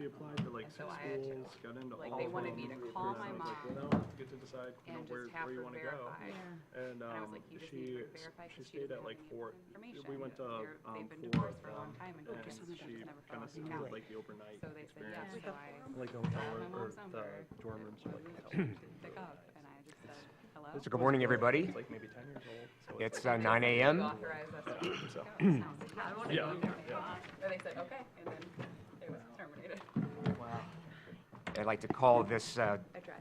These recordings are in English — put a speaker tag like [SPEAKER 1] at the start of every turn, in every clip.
[SPEAKER 1] she applied to like
[SPEAKER 2] And
[SPEAKER 1] 6
[SPEAKER 2] so I had to,
[SPEAKER 1] schools, got into
[SPEAKER 2] like,
[SPEAKER 1] all
[SPEAKER 2] they
[SPEAKER 1] of
[SPEAKER 2] wanted
[SPEAKER 1] them.
[SPEAKER 2] me to call my
[SPEAKER 1] And I was like,
[SPEAKER 2] mom
[SPEAKER 1] well, now you get to decide, you know,
[SPEAKER 2] and just have
[SPEAKER 1] where you
[SPEAKER 2] her
[SPEAKER 1] want to go.
[SPEAKER 2] verify.
[SPEAKER 1] And
[SPEAKER 2] And I was like, you just need her to verify
[SPEAKER 1] she
[SPEAKER 2] because she
[SPEAKER 1] stayed
[SPEAKER 2] doesn't
[SPEAKER 1] at
[SPEAKER 2] have
[SPEAKER 1] like
[SPEAKER 2] any of
[SPEAKER 1] 4.
[SPEAKER 2] this information.
[SPEAKER 1] We went to
[SPEAKER 2] They've been
[SPEAKER 1] 4
[SPEAKER 2] divorced
[SPEAKER 1] of
[SPEAKER 2] for a long
[SPEAKER 1] them,
[SPEAKER 2] time, and
[SPEAKER 1] and
[SPEAKER 2] she's
[SPEAKER 1] she
[SPEAKER 2] never
[SPEAKER 1] kind
[SPEAKER 2] found
[SPEAKER 1] of
[SPEAKER 2] out.
[SPEAKER 1] did like the overnight
[SPEAKER 2] So they said yes,
[SPEAKER 1] experience.
[SPEAKER 2] so I
[SPEAKER 1] Like the
[SPEAKER 2] called
[SPEAKER 1] hotel
[SPEAKER 2] my
[SPEAKER 1] or
[SPEAKER 2] mom's
[SPEAKER 1] the
[SPEAKER 2] number.
[SPEAKER 1] dorm rooms or like the
[SPEAKER 2] She didn't pick up, and I just said, hello?
[SPEAKER 3] So good morning, everybody.
[SPEAKER 1] It's like maybe 10 years old. So
[SPEAKER 3] It's
[SPEAKER 1] like,
[SPEAKER 3] 9 a.m.
[SPEAKER 2] You authorized us to
[SPEAKER 1] So.
[SPEAKER 2] go. And I was like, I want to
[SPEAKER 1] Yeah,
[SPEAKER 2] go.
[SPEAKER 1] yeah.
[SPEAKER 2] And they said, okay, and then it was terminated.
[SPEAKER 3] I'd like to call this
[SPEAKER 2] I tried.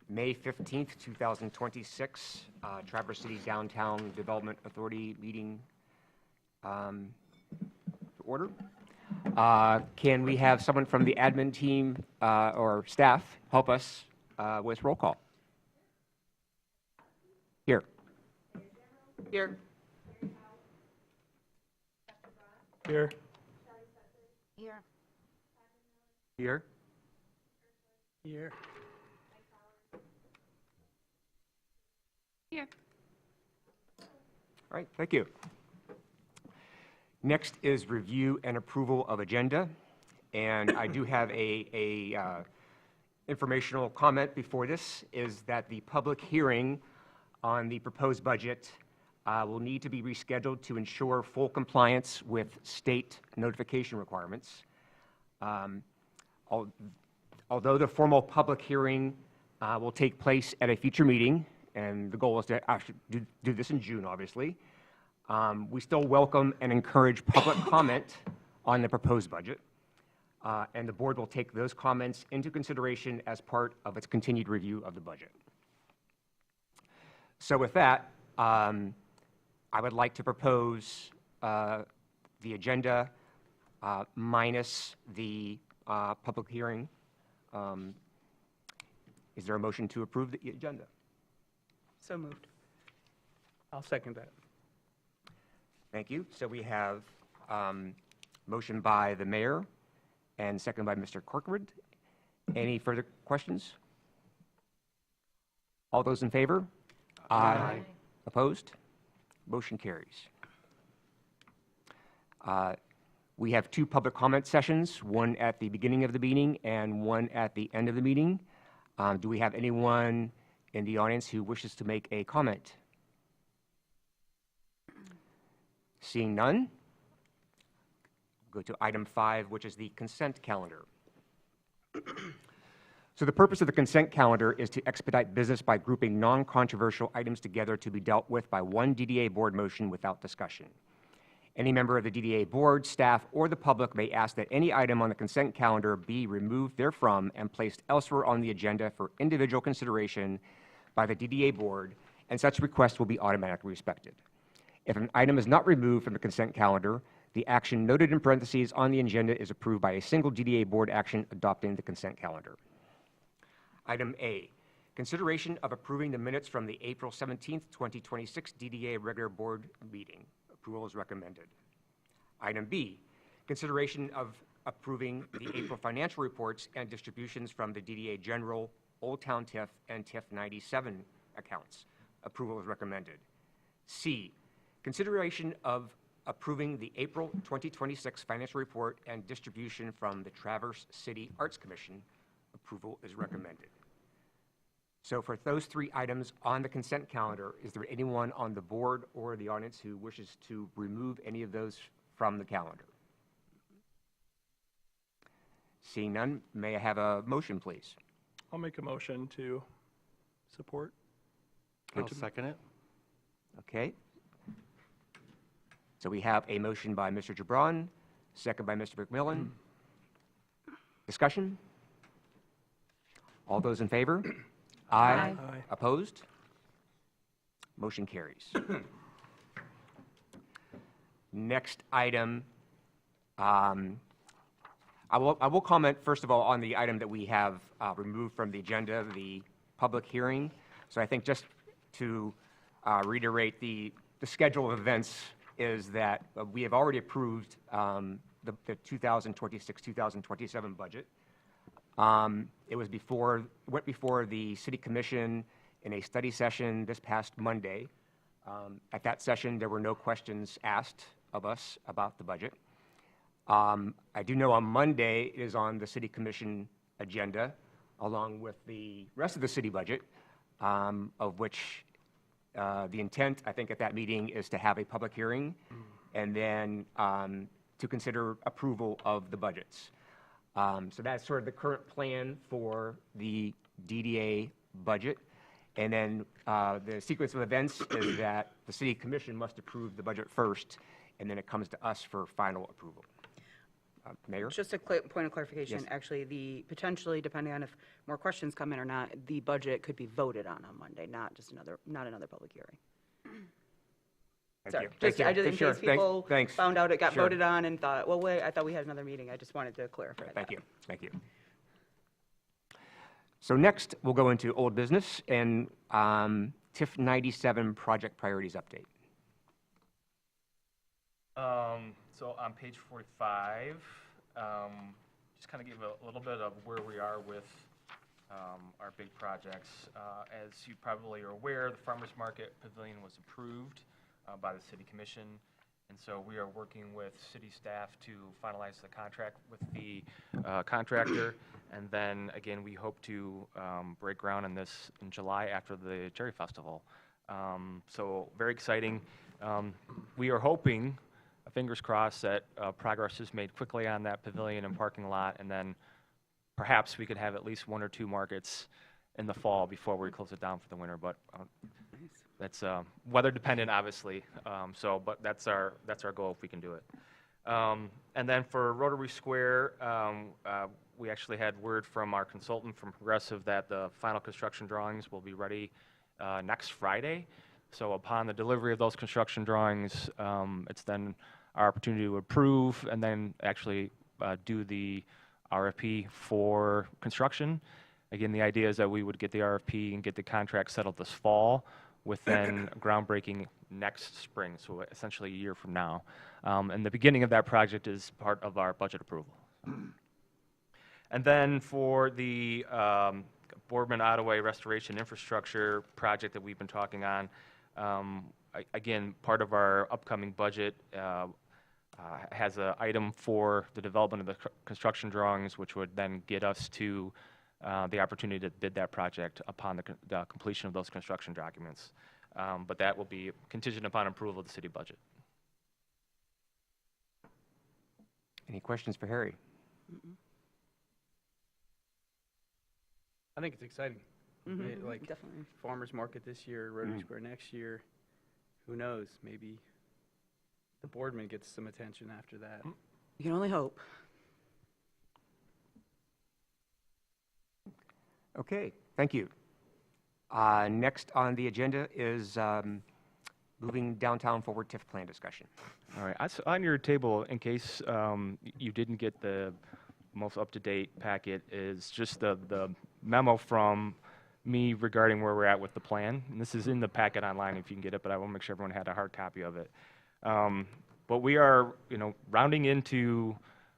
[SPEAKER 3] May 15th, 2026 Traverse City Downtown Development Authority meeting to order. Can we have someone from the admin team or staff help us with roll call? Here.
[SPEAKER 2] Here.
[SPEAKER 1] Here.
[SPEAKER 2] Here.
[SPEAKER 3] Here.
[SPEAKER 1] Here.
[SPEAKER 2] Here.
[SPEAKER 3] All right, thank you. Next is review and approval of agenda. And I do have a informational comment before this, is that the public hearing on the proposed budget will need to be rescheduled to ensure full compliance with state notification requirements. Although the formal public hearing will take place at a future meeting, and the goal is to actually do this in June, obviously, we still welcome and encourage public comment on the proposed budget, and the board will take those comments into consideration as part of its continued review of the budget. So with that, I would like to propose the agenda minus the public hearing. Is there a motion to approve the agenda?
[SPEAKER 2] So moved.
[SPEAKER 1] I'll second that.
[SPEAKER 3] Thank you. So we have motion by the mayor and second by Mr. Corcoran. Any further questions? All those in favor? Aye. Opposed? Motion carries. We have 2 public comment sessions, one at the beginning of the meeting and one at the end of the meeting. Do we have anyone in the audience who wishes to make a comment? Seeing none, go to item 5, which is the consent calendar. So the purpose of the consent calendar is to expedite business by grouping non-controversial items together to be dealt with by one DDA board motion without discussion. Any member of the DDA board, staff, or the public may ask that any item on the consent calendar be removed therefrom and placed elsewhere on the agenda for individual consideration by the DDA board, and such request will be automatically respected. If an item is not removed from the consent calendar, the action noted in parentheses on the agenda is approved by a single DDA board action adopting the consent calendar. Item A, consideration of approving the minutes from the April 17th, 2026 DDA regular board meeting. Approval is recommended. Item B, consideration of approving the April financial reports and distributions from the DDA General, Old Town TIF, and TIF 97 accounts. Approval is recommended. C, consideration of approving the April 2026 financial report and distribution from the Traverse City Arts Commission. Approval is recommended. So for those 3 items on the consent calendar, is there anyone on the board or the audience who wishes to remove any of those from the calendar? Seeing none, may I have a motion, please?
[SPEAKER 1] I'll make a motion to support.
[SPEAKER 4] I'll second it.
[SPEAKER 3] Okay. So we have a motion by Mr. Gibran, second by Mr. McMillan. Discussion? All those in favor? Aye.
[SPEAKER 1] Aye.
[SPEAKER 3] Opposed? Motion carries. Next item, I will comment first of all on the item that we have removed from the agenda, the public hearing. So I think just to reiterate the schedule of events is that we have already approved the 2026-2027 budget. It went before the City Commission in a study session this past Monday. At that session, there were no questions asked of us about the budget. I do know on Monday it is on the city commission agenda, along with the rest of the city budget, of which the intent, I think, at that meeting is to have a public hearing and then to consider approval of the budgets. So that's sort of the current plan for the DDA budget. And then the sequence of events is that the city commission must approve the budget first, and then it comes to us for final approval. Mayor?
[SPEAKER 2] Just a point of clarification,
[SPEAKER 3] Yes.
[SPEAKER 2] actually, potentially, depending on if more questions come in or not, the budget could be voted on Monday, not just not another public hearing.
[SPEAKER 3] Thank
[SPEAKER 2] Sorry,
[SPEAKER 3] you. Thank you.
[SPEAKER 2] I just, in
[SPEAKER 3] Sure.
[SPEAKER 2] case people
[SPEAKER 3] Thanks.
[SPEAKER 2] found out it got
[SPEAKER 3] Sure.
[SPEAKER 2] voted on and thought, well, wait, I thought we had another meeting. I just wanted to clarify that.
[SPEAKER 3] Thank you. Thank you. So next, we'll go into old business and TIF 97 project priorities update.
[SPEAKER 5] So on page 45, just kind of give a little bit of where we are with our big projects. As you probably are aware, the Farmers Market Pavilion was approved by the City Commission, and so we are working with city staff to finalize the contract with the contractor, and then again, we hope to break ground on this in July after the Cherry Festival. So very exciting. We are hoping, fingers crossed, that progress is made quickly on that pavilion and parking lot, and then perhaps we could have at least 1 or 2 markets in the fall before we close it down for the winter. But that's weather dependent, obviously. But that's our goal if we can do it. And then for Rotary Square, we actually had word from our consultant from Progressive that the final construction drawings will be ready next Friday. So upon the delivery of those construction drawings, it's then our opportunity to approve and then actually do the RFP for construction. Again, the idea is that we would get the RFP and get the contract settled this fall with then groundbreaking next spring, so essentially a year from now. And the beginning of that project is part of our budget approval. And then for the Boardman-Ottaway Restoration Infrastructure project that we've been talking on, again, part of our upcoming budget has an item for the development of the construction drawings, which would then get us to the opportunity to bid that project upon the completion of those construction documents. But that will be contingent upon approval of the city budget.
[SPEAKER 3] Any questions for Harry?
[SPEAKER 6] I think it's exciting. Like
[SPEAKER 2] Definitely.
[SPEAKER 6] farmers market this year, Rotary Square next year. Who knows? Maybe the Boardman gets some attention after that.
[SPEAKER 2] You can only hope.
[SPEAKER 3] Okay, thank you. Next on the agenda is moving downtown forward TIF plan discussion.
[SPEAKER 5] All right, on your table, in case you didn't get the most up-to-date packet, is just the memo from me regarding where we're at with the plan. And this is in the packet online if you can get it, but I want to make sure everyone had a hard copy of it. But we are, rounding into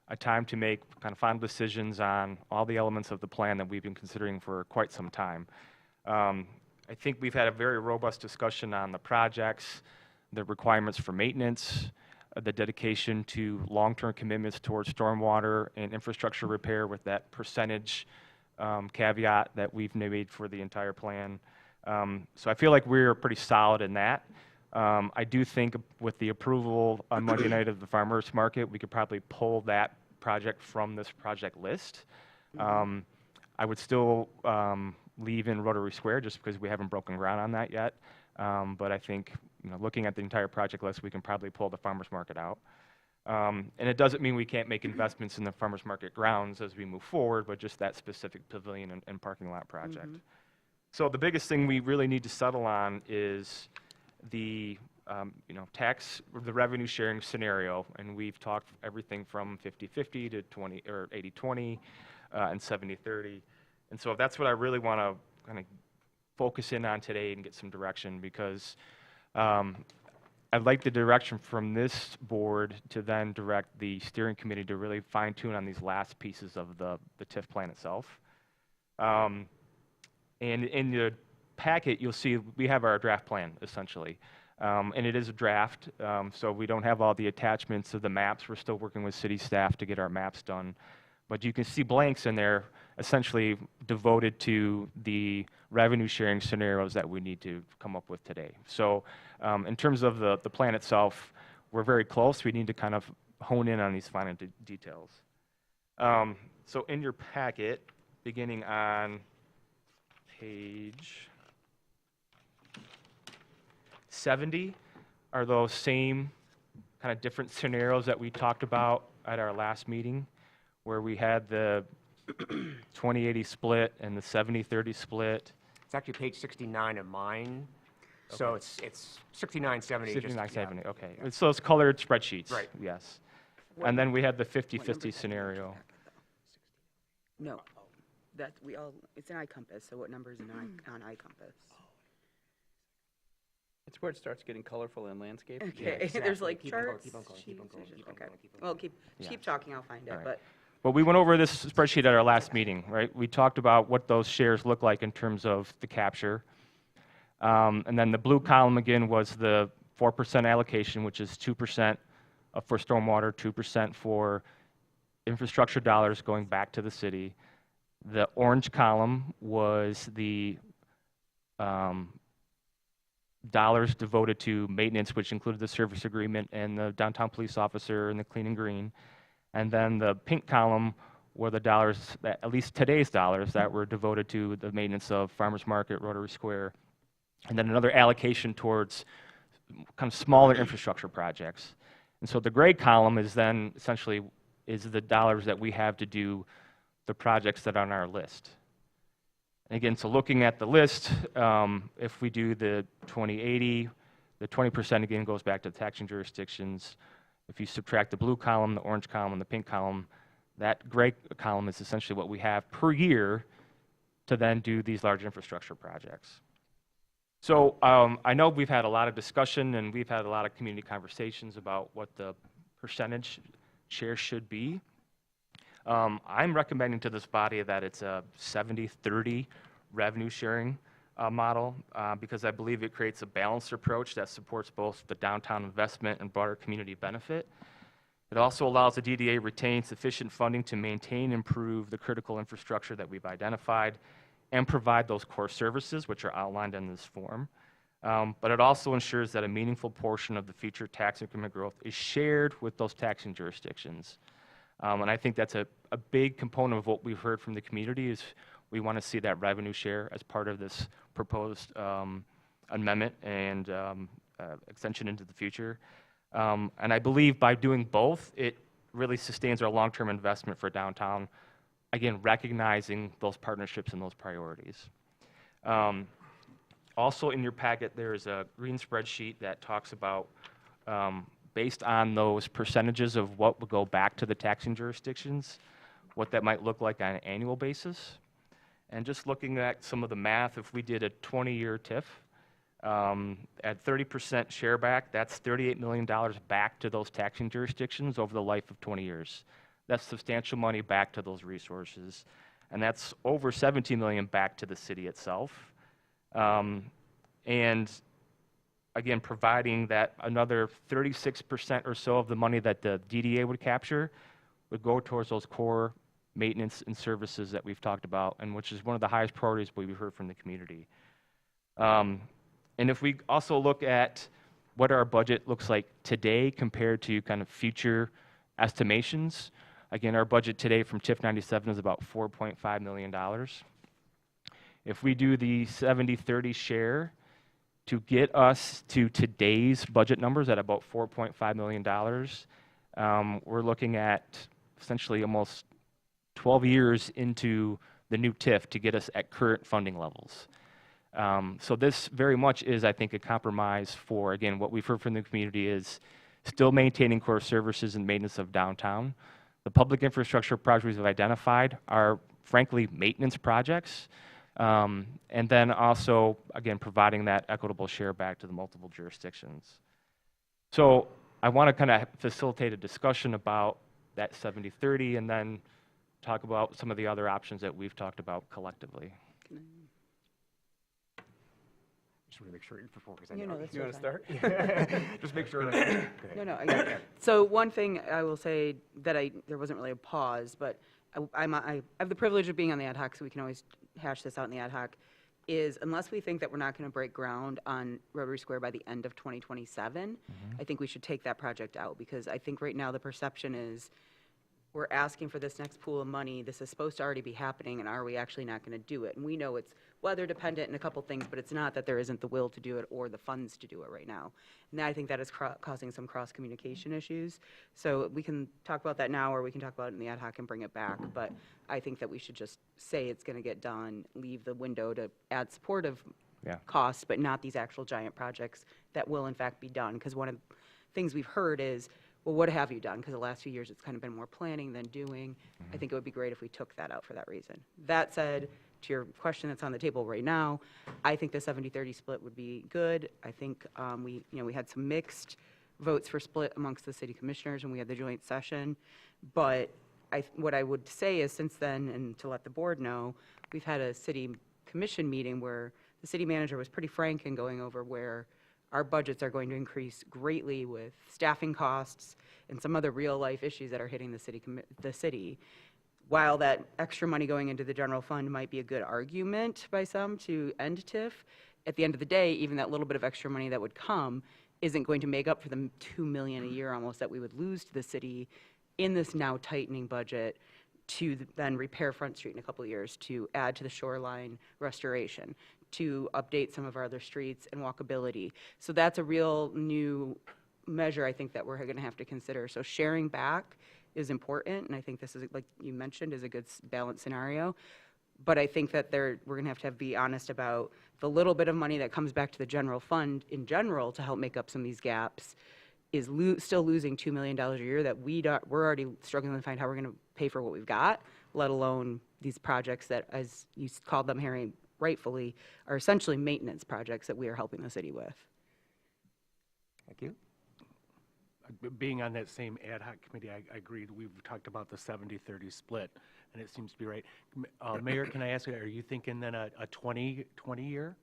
[SPEAKER 5] a time to make kind of final decisions on all the elements of the plan that we've been considering for quite some time. I think we've had a very robust discussion on the projects, the requirements for maintenance, the dedication to long-term commitments towards stormwater and infrastructure repair with that percentage caveat that we've made for the entire plan. So I feel like we're pretty solid in that. I do think with the approval on Monday night of the farmers market, we could probably pull that project from this project list. I would still leave in Rotary Square just because we haven't broken ground on that yet. But I think, looking at the entire project list, we can probably pull the farmers market out. And it doesn't mean we can't make investments in the farmers market grounds as we move forward, but just that specific pavilion and parking lot project. So the biggest thing we really need to settle on is the the revenue sharing scenario, and we've talked everything from 50-50 to 20 or 80-20 and 70-30. And so that's what I really want to kind of focus in on today and get some direction, because I'd like the direction from this board to then direct the steering committee to really fine tune on these last pieces of the TIF plan itself. And in the packet, you'll see we have our draft plan, essentially. And it is a draft, so we don't have all the attachments of the maps. We're still working with city staff to get our maps done. But you can see blanks in there essentially devoted to the revenue sharing scenarios that we need to come up with today. So in terms of the plan itself, we're very close. We need to kind of hone in on these final details. So in your packet, beginning on page 70, are those same kind of different scenarios that we talked about at our last meeting, where we had the 20/80 split and the 70/30 split.
[SPEAKER 3] It's actually page 69 of mine. So it's 69, 70.
[SPEAKER 5] 69,
[SPEAKER 3] just, yeah.
[SPEAKER 5] 70, okay. So it's colored spreadsheets.
[SPEAKER 3] Right.
[SPEAKER 5] Yes. And then we had the
[SPEAKER 2] What number
[SPEAKER 5] 50/50
[SPEAKER 2] is that?
[SPEAKER 5] scenario.
[SPEAKER 2] No, it's an iCompass, so what number is on iCompass?
[SPEAKER 6] It's where it starts getting colorful in landscape.
[SPEAKER 2] Okay,
[SPEAKER 3] exactly.
[SPEAKER 2] there's like
[SPEAKER 3] Keep on going,
[SPEAKER 2] charts.
[SPEAKER 3] keep on going, keep on going,
[SPEAKER 2] sheets,
[SPEAKER 3] keep on
[SPEAKER 2] okay.
[SPEAKER 3] going, keep on
[SPEAKER 2] Well,
[SPEAKER 3] going.
[SPEAKER 2] keep talking, I'll find it,
[SPEAKER 5] All right.
[SPEAKER 2] but.
[SPEAKER 5] Well, we went over this spreadsheet at our last meeting, right? We talked about what those shares look like in terms of the capture. And then the blue column, again, was the 4% allocation, which is 2% for stormwater, 2% for infrastructure dollars going back to the city. The orange column was the dollars devoted to maintenance, which included the service agreement and the downtown police officer and the clean and green. And then the pink column were the dollars, that, at least today's dollars, that were devoted to the maintenance of Farmers Market, Rotary Square. And then another allocation towards kind of smaller infrastructure projects. And so the gray column is then essentially is the dollars that we have to do the projects that are on our list. And again, so looking at the list, if we do the 20/80, the 20% again goes back to taxing jurisdictions. If you subtract the blue column, the orange column, and the pink column, that gray column is essentially what we have per year to then do these large infrastructure projects. So I know we've had a lot of discussion and we've had a lot of community conversations about what the percentage share should be. I'm recommending to this body that it's a 70/30 revenue sharing model because I believe it creates a balanced approach that supports both the downtown investment and broader community benefit. It also allows the DDA retain sufficient funding to maintain and improve the critical infrastructure that we've identified and provide those core services, which are outlined in this form. But it also ensures that a meaningful portion of the future tax increment growth is shared with those taxing jurisdictions. And I think that's a big component of what we've heard from the community is we want to see that revenue share as part of this proposed amendment and extension into the future. And I believe by doing both, it really sustains our long-term investment for downtown, again, recognizing those partnerships and those priorities. Also in your packet, there is a green spreadsheet that talks about, based on those percentages of what would go back to the taxing jurisdictions, what that might look like on an annual basis. And just looking at some of the math, if we did a 20-year TIF, at 30% share back, that's $38 million back to those taxing jurisdictions over the life of 20 years. That's substantial money back to those resources. And that's over $17 million back to the city itself. And again, providing that another 36% or so of the money that the DDA would capture would go towards those core maintenance and services that we've talked about, and which is one of the highest priorities we've heard from the community. And if we also look at what our budget looks like today compared to kind of future estimations, again, our budget today from TIF 97 is about $4.5 million. If we do the 70/30 share to get us to today's budget numbers at about $4.5 million, we're looking at essentially almost 12 years into the new TIF to get us at current funding levels. So this very much is, I think, a compromise for, again, what we've heard from the community is still maintaining core services and maintenance of downtown. The public infrastructure projects we've identified are, frankly, maintenance projects. And then also, again, providing that equitable share back to the multiple jurisdictions. So I want to kind of facilitate a discussion about that 70/30 and then talk about some of the other options that we've talked about collectively.
[SPEAKER 3] Just want to make sure before, because I
[SPEAKER 2] You
[SPEAKER 3] know.
[SPEAKER 2] know, that's
[SPEAKER 6] You want to
[SPEAKER 2] fine.
[SPEAKER 6] start?
[SPEAKER 3] Just make sure that.
[SPEAKER 2] No, no, I got it. So one thing I will say that there wasn't really a pause, but I have the privilege of being on the ad hoc, so we can always hash this out in the ad hoc, is unless we think that we're not going to break ground on Rotary Square by the end of 2027, I think we should take that project out, because I think right now the perception is we're asking for this next pool of money, this is supposed to already be happening, and are we actually not going to do it? And we know it's weather dependent and a couple things, but it's not that there isn't the will to do it or the funds to do it right now. And I think that is causing some cross-communication issues. So we can talk about that now, or we can talk about it in the ad hoc and bring it back. But I think that we should just say it's going to get done, leave the window to add supportive
[SPEAKER 3] Yeah.
[SPEAKER 2] costs, but not these actual giant projects that will in fact be done. Because one of the things we've heard is, well, what have you done? Because the last few years, it's kind of been more planning than doing. I think it would be great if we took that out for that reason. That said, to your question that's on the table right now, I think the 70-30 split would be good. I think we had some mixed votes for split amongst the city commissioners when we had the joint session. But what I would say is since then, and to let the board know, we've had a city commission meeting where the city manager was pretty frank in going over where our budgets are going to increase greatly with staffing costs and some other real-life issues that are hitting the city. While that extra money going into the general fund might be a good argument by some to end TIF, at the end of the day, even that little bit of extra money that would come isn't going to make up for the $2 million a year almost that we would lose to the city in this now tightening budget to then repair Front Street in a couple of years, to add to the shoreline restoration, to update some of our other streets and walkability. So that's a real new measure I think that we're going to have to consider. So sharing back is important, and I think this is, like you mentioned, is a good balanced scenario. But I think that we're going to be honest about the little bit of money that comes back to the general fund in general to help make up some of these gaps is still losing $2 million a year that we're already struggling to find how we're going to pay for what we've got, let alone these projects that, as you called them, Harry, rightfully, are essentially maintenance projects that we are helping the city with.
[SPEAKER 3] Thank you.
[SPEAKER 4] Being on that same ad hoc committee, I agreed. We've talked about the 70-30 split, and it seems to be right. Mayor, can I ask you, are you thinking then a 20 year?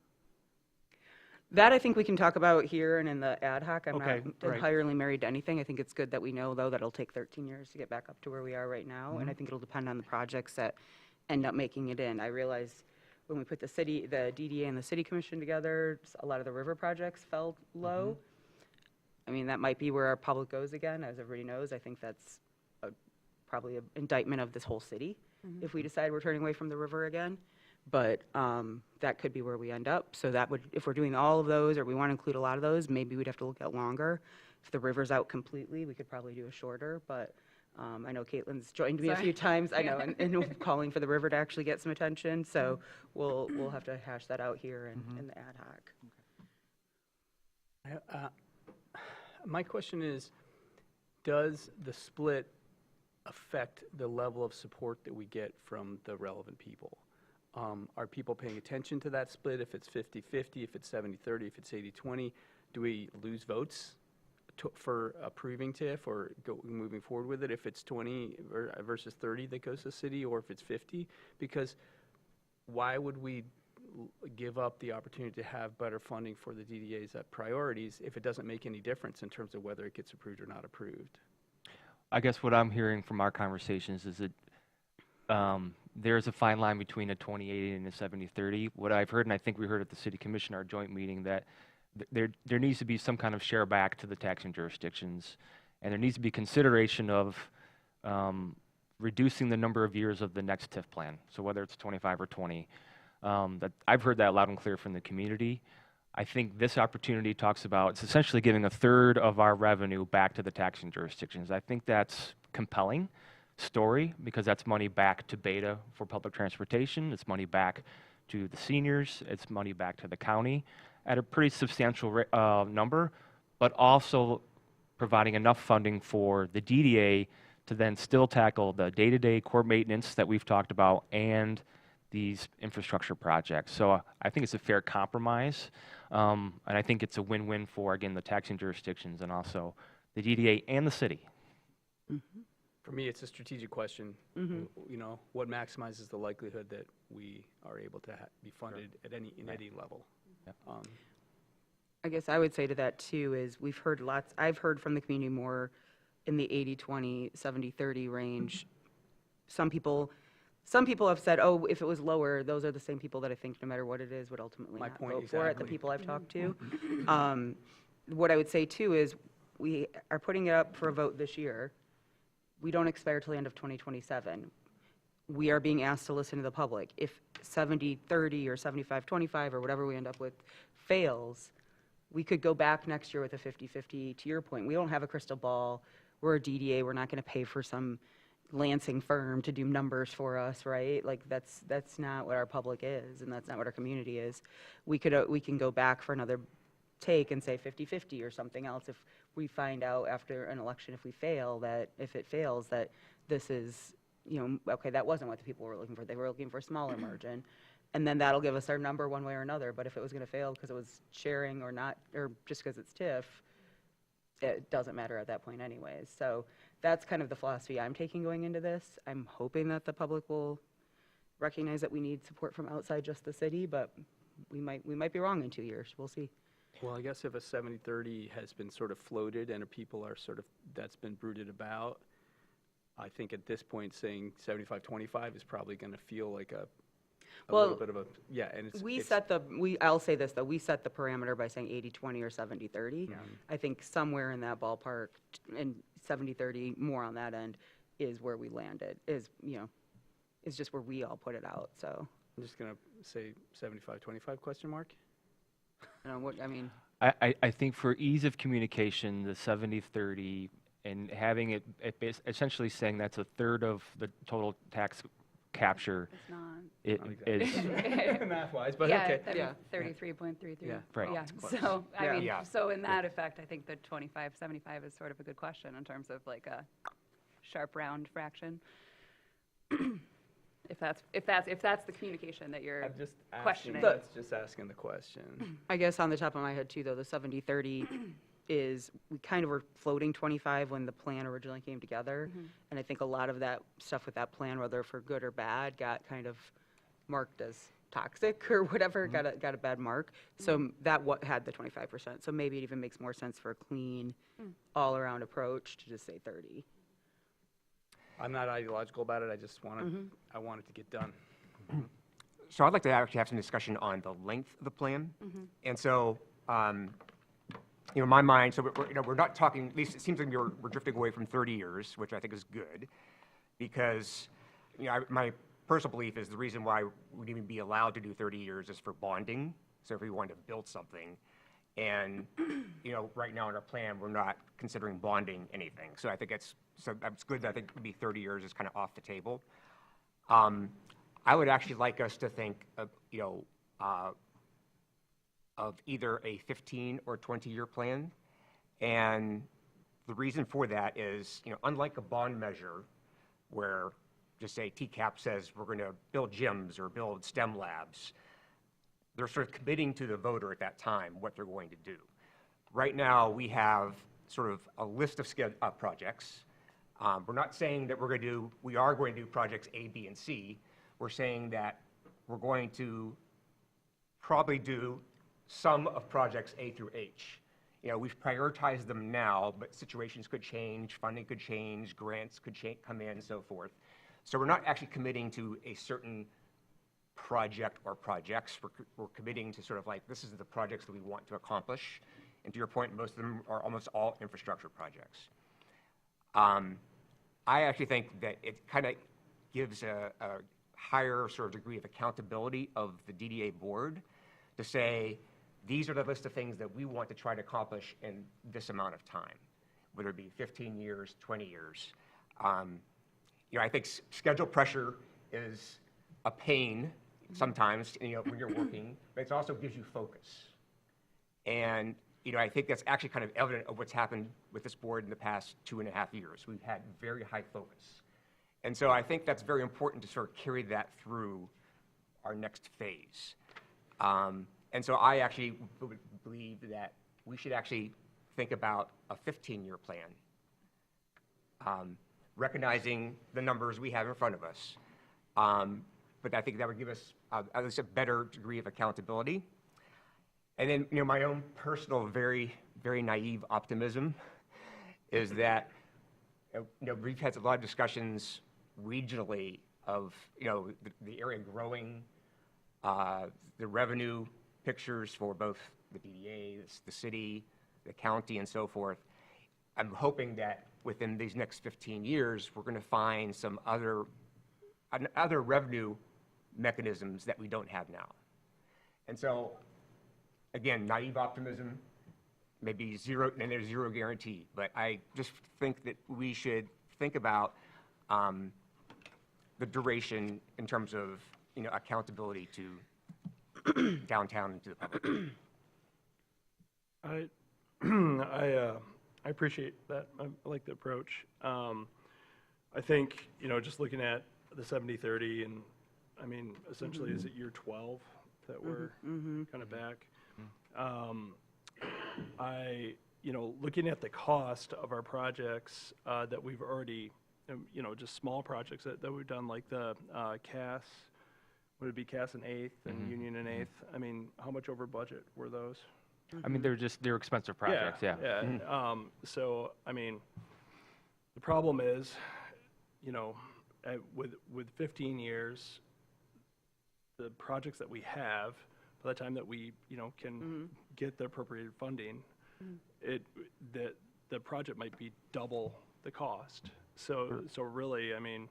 [SPEAKER 2] That I think we can talk about here and in the ad hoc. I'm
[SPEAKER 4] Okay,
[SPEAKER 2] not
[SPEAKER 4] right.
[SPEAKER 2] entirely married to anything. I think it's good that we know, though, that it'll take 13 years to get back up to where we are right now. And I think it'll depend on the projects that end up making it in. I realize when we put the DDA and the city commission together, a lot of the river projects fell low. I mean, that might be where our public goes again, as everybody knows. I think that's probably an indictment of this whole city if we decide we're turning away from the river again. But that could be where we end up. So that would, if we're doing all of those, or we want to include a lot of those, maybe we'd have to look at longer. If the river's out completely, we could probably do a shorter. But I know Caitlin's joined me a few times. I know, and calling for the river to actually get some attention. So we'll have to hash that out here in the ad hoc.
[SPEAKER 6] My question is, does the split affect the level of support that we get from the relevant people? Are people paying attention to that split? If it's 50-50, if it's 70-30, if it's 80-20, do we lose votes for approving TIF or moving forward with it if it's 20 versus 30 that goes to the city, or if it's 50? Because why would we give up the opportunity to have better funding for the DDAs at priorities if it doesn't make any difference in terms of whether it gets approved or not approved?
[SPEAKER 7] I guess what I'm hearing from our conversations is that there's a fine line between a 20-80 and a 70-30. What I've heard, and I think we heard at the city commission, our joint meeting, that there needs to be some kind of share back to the taxing jurisdictions, and there needs to be consideration of reducing the number of years of the next TIF plan. So whether it's 25 or 20, that I've heard that loud and clear from the community. I think this opportunity talks about, it's essentially giving a third of our revenue back to the taxing jurisdictions. I think that's compelling story because that's money back to Beta for public transportation. It's money back to the seniors. It's money back to the county at a pretty substantial number, but also providing enough funding for the DDA to then still tackle the day-to-day core maintenance that we've talked about and these infrastructure projects. So I think it's a fair compromise, and I think it's a win-win for, again, the taxing jurisdictions and also the DDA and the city.
[SPEAKER 6] For me, it's a strategic question. You know, what maximizes the likelihood that we are able to be funded at any level?
[SPEAKER 7] Yep.
[SPEAKER 2] I guess I would say to that too is I've heard from the community more in the 80-20, 70-30 range. Some people have said, oh, if it was lower, those are the same people that I think no matter what it is would ultimately
[SPEAKER 6] My
[SPEAKER 2] not
[SPEAKER 6] point,
[SPEAKER 2] vote for it, the
[SPEAKER 6] exactly.
[SPEAKER 2] people I've talked to. What I would say too is we are putting it up for a vote this year. We don't expire till the end of 2027. We are being asked to listen to the public. If 70-30 or 75-25 or whatever we end up with fails, we could go back next year with a 50-50. To your point, we don't have a crystal ball. We're a DDA. We're not going to pay for some Lansing firm to do numbers for us, right? Like that's not what our public is, and that's not what our community is. We can go back for another take and say 50-50 or something else if we find out after an election, if it fails, that this is, okay, that wasn't what the people were looking for. They were looking for a smaller margin. And then that'll give us our number one way or another. But if it was going to fail because it was sharing or not, or just because it's TIF, it doesn't matter at that point anyways. So that's kind of the philosophy I'm taking going into this. I'm hoping that the public will recognize that we need support from outside just the city, but we might be wrong in 2 years. We'll see.
[SPEAKER 6] Well, I guess if a 70-30 has been sort of floated and people are that's been brooded about, I think at this point saying 75-25 is probably going to feel like a little bit of a, yeah, and
[SPEAKER 2] I'll say this though, we set the parameter by saying 80-20 or 70-30.
[SPEAKER 6] Yeah.
[SPEAKER 2] I think somewhere in that ballpark, and 70-30, more on that end, is where we landed, is just where we all put it out, so.
[SPEAKER 6] I'm just going to say 75-25 question mark?
[SPEAKER 7] I think for ease of communication, the 70-30 and having it essentially saying that's a third of the total tax capture.
[SPEAKER 8] It's not.
[SPEAKER 7] It
[SPEAKER 6] Not
[SPEAKER 7] is,
[SPEAKER 6] Math-wise, but
[SPEAKER 8] Yeah,
[SPEAKER 6] okay.
[SPEAKER 8] that'd
[SPEAKER 2] Yeah.
[SPEAKER 8] be 33.33.
[SPEAKER 6] Yeah.
[SPEAKER 7] Right.
[SPEAKER 8] Yeah,
[SPEAKER 6] It's close.
[SPEAKER 8] so, I mean,
[SPEAKER 3] Yeah.
[SPEAKER 8] so in that effect, I think the 25-75 is sort of a good question in terms of like a sharp round fraction. If that's the communication that you're
[SPEAKER 6] I'm just asking,
[SPEAKER 8] questioning.
[SPEAKER 6] that's just asking the question.
[SPEAKER 2] I guess on the top of my head too, though, the 70-30 is, we kind of were floating 25 when the plan originally came together. And I think a lot of that stuff with that plan, whether for good or bad, got kind of marked as toxic or whatever, got a bad mark. So that had the 25%. So maybe it even makes more sense for a clean, all-around approach to just say 30.
[SPEAKER 6] I'm not ideological about it, I just want I want it to get done.
[SPEAKER 3] So I'd like to actually have some discussion on the length of the plan. And so, in my mind, so we're not talking, at least it seems like we're drifting away from 30 years, which I think is good, because my personal belief is the reason why we'd even be allowed to do 30 years is for bonding. So if we wanted to build something, and right now in our plan, we're not considering bonding anything. So I think that's good. I think maybe 30 years is kind of off the table. I would actually like us to think of, of either a 15 or 20-year plan. And the reason for that is, unlike a bond measure where just say TCAP says we're going to build gyms or build STEM labs, they're sort of committing to the voter at that time what they're going to do. Right now, we have sort of a list of projects. We're not saying that we are going to do projects A, B, and C. We're saying that we're going to probably do some of projects A through H. We've prioritized them now, but situations could change, funding could change, grants could come in, and so forth. So we're not actually committing to a certain project or projects. We're committing to sort of like, this is the projects that we want to accomplish. And to your point, most of them are almost all infrastructure projects. I actually think that it kind of gives a higher sort of degree of accountability of the DDA board to say, these are the list of things that we want to try to accomplish in this amount of time, whether it be 15 years, 20 years. I think schedule pressure is a pain sometimes, when you're working, but it also gives you focus. And, I think that's actually kind of evident of what's happened with this board in the past 2.5 years. We've had very high focus. And so I think that's very important to sort of carry that through our next phase. And so I actually believe that we should actually think about a 15-year plan, recognizing the numbers we have in front of us. But I think that would give us at least a better degree of accountability. And then, my own personal, very, very naive optimism is that, we've had a lot of discussions regionally of, the area growing, the revenue pictures for both the DDA, the city, the county, and so forth. I'm hoping that within these next 15 years, we're going to find some other revenue mechanisms that we don't have now. And so, again, naive optimism, maybe zero, and there's zero guarantee, but I just think that we should think about the duration in terms of, accountability to downtown and to the public.
[SPEAKER 1] I appreciate that. I like the approach. I think, just looking at the 70-30, and I mean, essentially, is it year 12 that we're kind of back? Looking at the cost of our projects that we've already, just small projects that we've done, like the Cass, would it be Cass and 8th and Union and 8th? I mean, how much over budget were those?
[SPEAKER 7] I mean, they're expensive projects, yeah.
[SPEAKER 1] Yeah. So, I mean, the problem is, with 15 years, the projects that we have, by the time that we, can get the appropriated funding, the project might be double the cost. So really, I mean,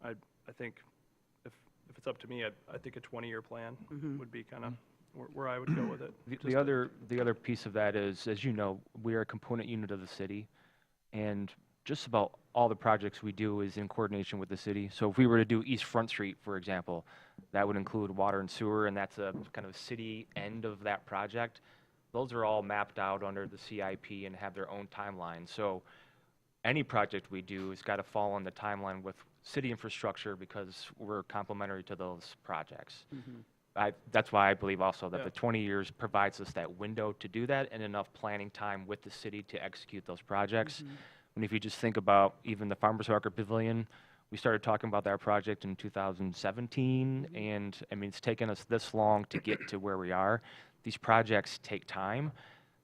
[SPEAKER 1] I think if it's up to me, I think a 20-year plan would be kind of where I would go with it.
[SPEAKER 7] The other piece of that is, as you know, we are a component unit of the city, and just about all the projects we do is in coordination with the city. So if we were to do East Front Street, for example, that would include water and sewer, and that's a kind of city end of that project. Those are all mapped out under the CIP and have their own timeline. So any project we do has got to fall on the timeline with city infrastructure because we're complementary to those projects. That's why I believe also that the 20 years provides us that window to do that and enough planning time with the city to execute those projects. And if you just think about even the Farmers Market Pavilion, we started talking about that project in 2017, and I mean, it's taken us this long to get to where we are. These projects take time.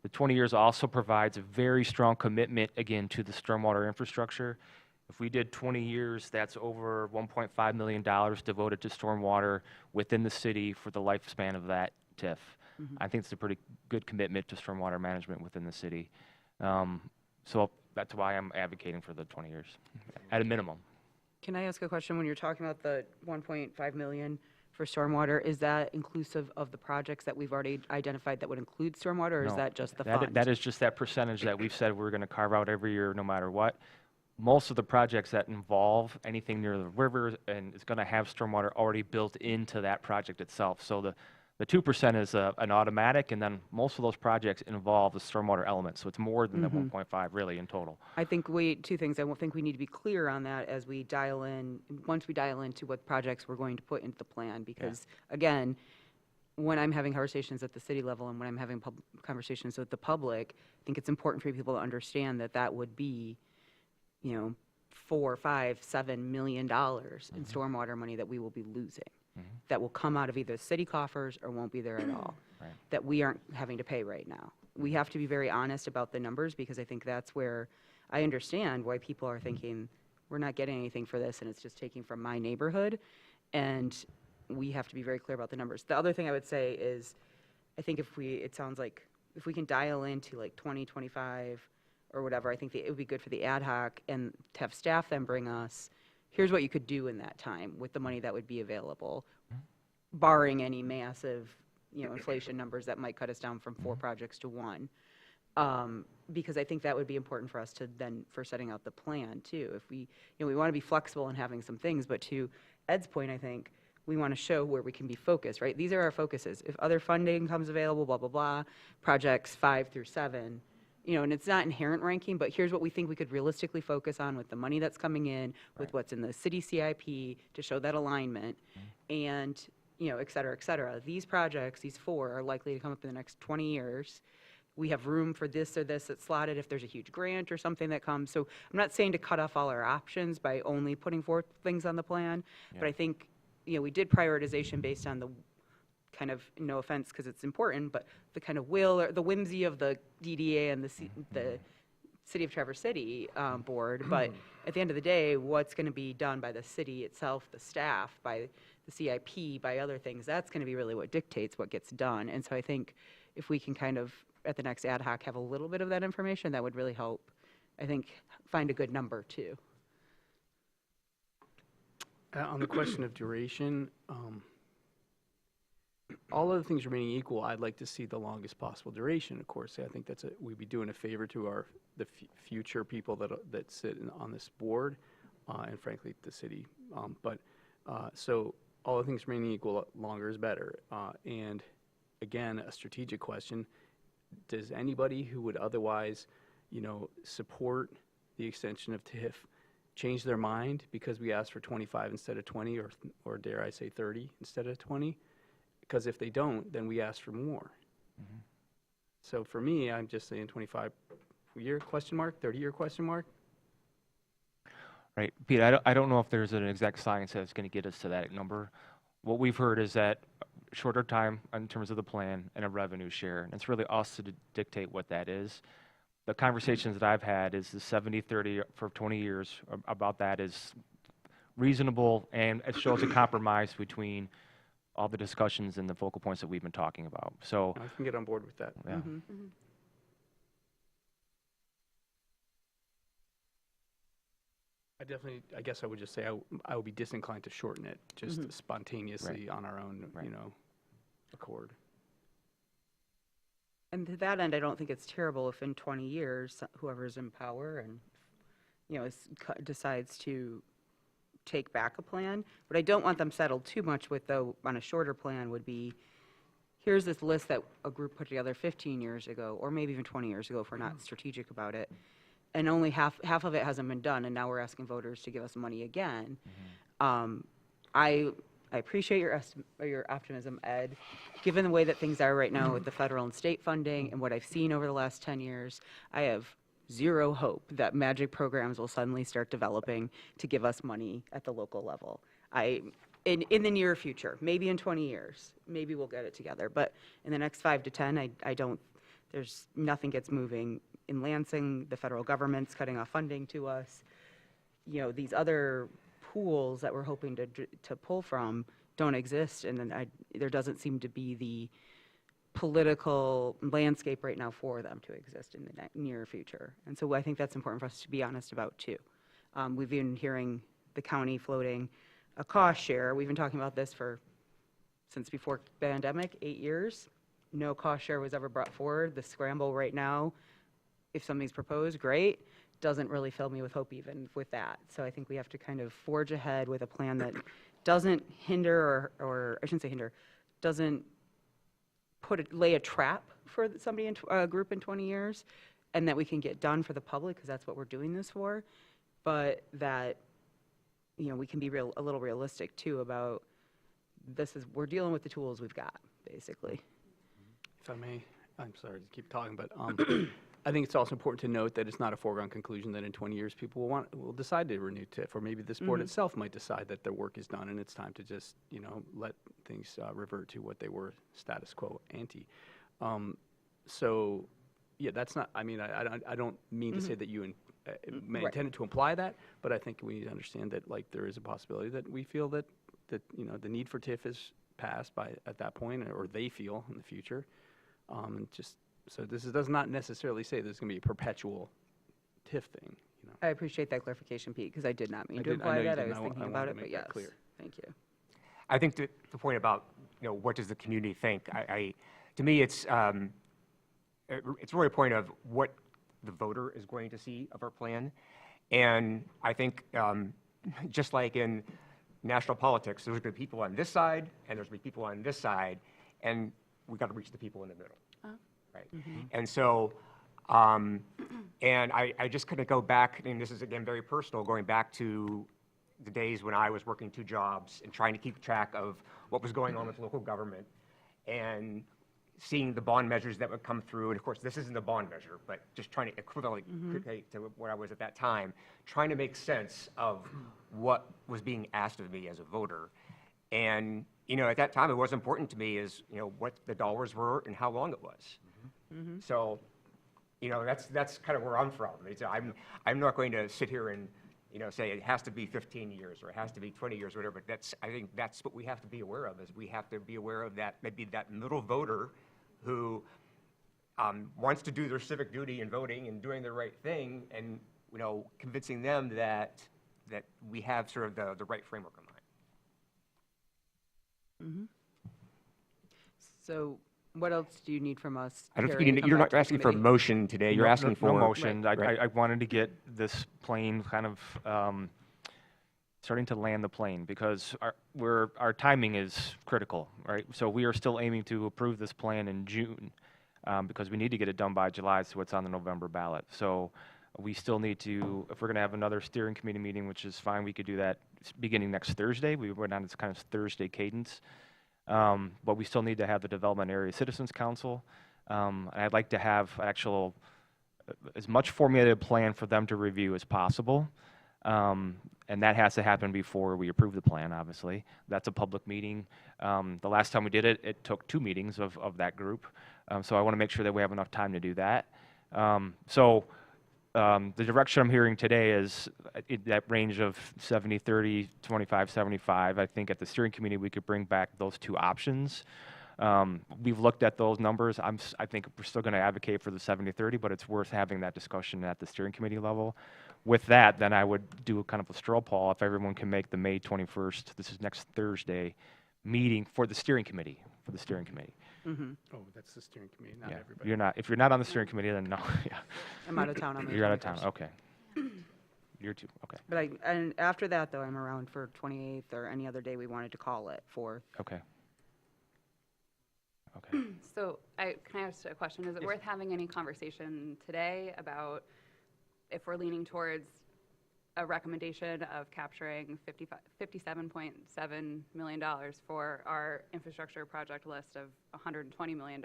[SPEAKER 7] The 20 years also provides a very strong commitment, again, to the stormwater infrastructure. If we did 20 years, that's over $1.5 million devoted to stormwater within the city for the lifespan of that TIF. I think it's a pretty good commitment to stormwater management within the city. So that's why I'm advocating for the 20 years, at a minimum.
[SPEAKER 2] Can I ask a question? When you're talking about the 1.5 million for stormwater, is that inclusive of the projects that we've already identified that would include stormwater, or is
[SPEAKER 7] No,
[SPEAKER 2] that just the fund?
[SPEAKER 7] That is just that percentage that we've said we're going to carve out every year, no matter what. Most of the projects that involve anything near the river and is going to have stormwater already built into that project itself. So the 2% is an automatic, and then most of those projects involve the stormwater element. So it's more than the 1.5 really in total.
[SPEAKER 2] I think two things. I think we need to be clear on that as we dial in, once we dial into what projects we're going to put into the plan. Because again, when I'm having conversations at the city level and when I'm having conversations with the public, I think it's important for people to understand that that would be, $4, $5, $7 million in stormwater money that we will be losing. That will come out of either city coffers or won't be there at all, that we aren't having to pay right now. We have to be very honest about the numbers, because I think that's where I understand why people are thinking, we're not getting anything for this and it's just taking from my neighborhood, and we have to be very clear about the numbers. The other thing I would say is, I think it sounds like if we can dial into like 20, 25 or whatever, I think it would be good for the ad hoc and to have staff then bring us, here's what you could do in that time with the money that would be available, barring any massive, inflation numbers that might cut us down from 4 projects to 1. Because I think that would be important for us to then, for setting out the plan too. If we, we want to be flexible in having some things, but to Ed's point, I think we want to show where we can be focused, right? These are our focuses. If other funding comes available, blah, blah, blah, projects 5 through 7, and it's not inherent ranking, but here's what we think we could realistically focus on with the money that's coming in, with what's in the city CIP to show that alignment, and, et cetera, et cetera. These projects, these 4, are likely to come up in the next 20 years. We have room for this or this that's slotted if there's a huge grant or something that comes. So I'm not saying to cut off all our options by only putting 4 things on the plan, but I think, we did prioritization based on kind of, no offense, because it's important, but the kind of will or the whimsy of the DDA and the City of Traverse City board, but at the end of the day, what's going to be done by the city itself, the staff, by the CIP, by other things, that's going to be really what dictates what gets done. And so I think if we can kind of, at the next ad hoc, have a little bit of that information, that would really help, I think, find a good number too.
[SPEAKER 6] On the question of duration, all other things remaining equal, I'd like to see the longest possible duration, of course. I think we'd be doing a favor to the future people that sit on this board, and frankly, the city. So all the things remaining equal, longer is better. And again, a strategic question, does anybody who would otherwise, support the extension of TIF change their mind because we asked for 25 instead of 20, or dare I say 30 instead of 20? Because if they don't, then we ask for more. So for me, I'm just saying 25-year question mark, 30-year question mark.
[SPEAKER 7] Right, Pete, I don't know if there's an exact science that's going to get us to that number. What we've heard is that shorter time in terms of the plan and a revenue share, and it's really us to dictate what that is. The conversations that I've had is the 70-30 for 20 years about that is reasonable, and it shows a compromise between all the discussions and the focal points that we've been talking about. So
[SPEAKER 6] I can get on board with that.
[SPEAKER 7] yeah.
[SPEAKER 6] I guess I would just say I would be disinclined to shorten it just spontaneously on our own, accord.
[SPEAKER 2] And to that end, I don't think it's terrible if in 20 years, whoever's in power and, decides to take back a plan. What I don't want them settled too much with, though, on a shorter plan would be, here's this list that a group put together 15 years ago, or maybe even 20 years ago if we're not strategic about it, and only half of it hasn't been done, and now we're asking voters to give us money again. I appreciate your optimism, Ed. Given the way that things are right now with the federal and state funding and what I've seen over the last 10 years, I have zero hope that magic programs will suddenly start developing to give us money at the local level. In the near future, maybe in 20 years, maybe we'll get it together. But in the next 5 to 10, nothing gets moving. In Lansing, the federal government's cutting off funding to us. These other pools that we're hoping to pull from don't exist, and then there doesn't seem to be the political landscape right now for them to exist in the near future. And so I think that's important for us to be honest about too. We've been hearing the county floating a cost share. We've been talking about this since before the pandemic, 8 years. No cost share was ever brought forward. The scramble right now, if something's proposed, great. Doesn't really fill me with hope even with that. So I think we have to kind of forge ahead with a plan that doesn't hinder or I shouldn't say hinder, doesn't lay a trap for somebody in a group in 20 years, and that we can get done for the public, because that's what we're doing this for, but that we can be a little realistic too about we're dealing with the tools we've got, basically.
[SPEAKER 6] If I may, I'm sorry to keep talking, but I think it's also important to note that it's not a foregone conclusion that in 20 years people will decide to renew TIF, or maybe this board itself might decide that their work is done and it's time to just let things revert to what they were, status quo ante. So yeah, that's not. I mean, I don't mean to say that you intended to imply that, but I think we need to understand that there is a possibility that we feel that the need for TIF is passed at that point, or they feel in the future, So this does not necessarily say there's going to be a perpetual TIF thing.
[SPEAKER 2] I appreciate that clarification, Pete, because I did not mean to imply that. I was thinking about it, but yes.
[SPEAKER 6] Clear.
[SPEAKER 2] Thank you.
[SPEAKER 3] I think the point about, what does the community think? To me, it's really a point of what the voter is going to see of our plan. And I think just like in national politics, there's going to be people on this side and there's going to be people on this side, and we've got to reach the people in the middle. Right. And so, and I just kind of go back, and this is again very personal, going back to the days when I was working 2 jobs and trying to keep track of what was going on with local government, and seeing the bond measures that would come through. And of course, this isn't a bond measure, but just trying to equivalent to where I was at that time, trying to make sense of what was being asked of me as a voter. And, you know, at that time, it was important to me is, you know, what the dollars were and how long it was. So, you know, that's kind of where I'm from. I'm not going to sit here and, you know, say it has to be 15 years or it has to be 20 years, whatever. But I think that's what we have to be aware of, is we have to be aware of that, maybe that middle voter who wants to do their civic duty in voting and doing the right thing, and, you know, convincing them that we have sort of the right framework in mind.
[SPEAKER 2] So what else do you need from us?
[SPEAKER 3] I don't think
[SPEAKER 2] Harry, to come
[SPEAKER 3] you're
[SPEAKER 2] back
[SPEAKER 3] not
[SPEAKER 2] to the
[SPEAKER 3] asking for a
[SPEAKER 2] committee?
[SPEAKER 3] motion today. You're asking for.
[SPEAKER 7] No motion.
[SPEAKER 3] Right.
[SPEAKER 7] I wanted to get this plane kind of starting to land the plane, because our timing is critical, right? So we are still aiming to approve this plan in June, because we need to get it done by July, so it's on the November ballot. So we still need to, if we're going to have another steering committee meeting, which is fine, we could do that beginning next Thursday. We went on this kind of Thursday cadence. But we still need to have the Development Area Citizens Council. And I'd like to have as much formulated plan for them to review as possible. And that has to happen before we approve the plan, obviously. That's a public meeting. The last time we did it, it took 2 meetings of that group. So I want to make sure that we have enough time to do that. The direction I'm hearing today is that range of 70-30, 25-75. I think at the steering committee, we could bring back those 2 options. We've looked at those numbers. I think we're still going to advocate for the 70-30, but it's worth having that discussion at the steering committee level. With that, then I would do a kind of a straw poll if everyone can make the May 21st, this is next Thursday, meeting for the steering committee,
[SPEAKER 6] Oh, that's the steering committee, not
[SPEAKER 7] Yeah,
[SPEAKER 6] everybody.
[SPEAKER 7] if you're not on the steering committee, then no, yeah.
[SPEAKER 2] I'm out of town on the
[SPEAKER 7] You're out of town,
[SPEAKER 2] 21st.
[SPEAKER 7] okay. You're too, okay,
[SPEAKER 2] But and after that, though, I'm around for 28th or any other day we wanted to call it for.
[SPEAKER 7] okay. Okay.
[SPEAKER 8] So can I ask a question? Is it worth having any conversation today about if we're leaning towards a recommendation of capturing $57.7 million for our infrastructure project list of $120 million?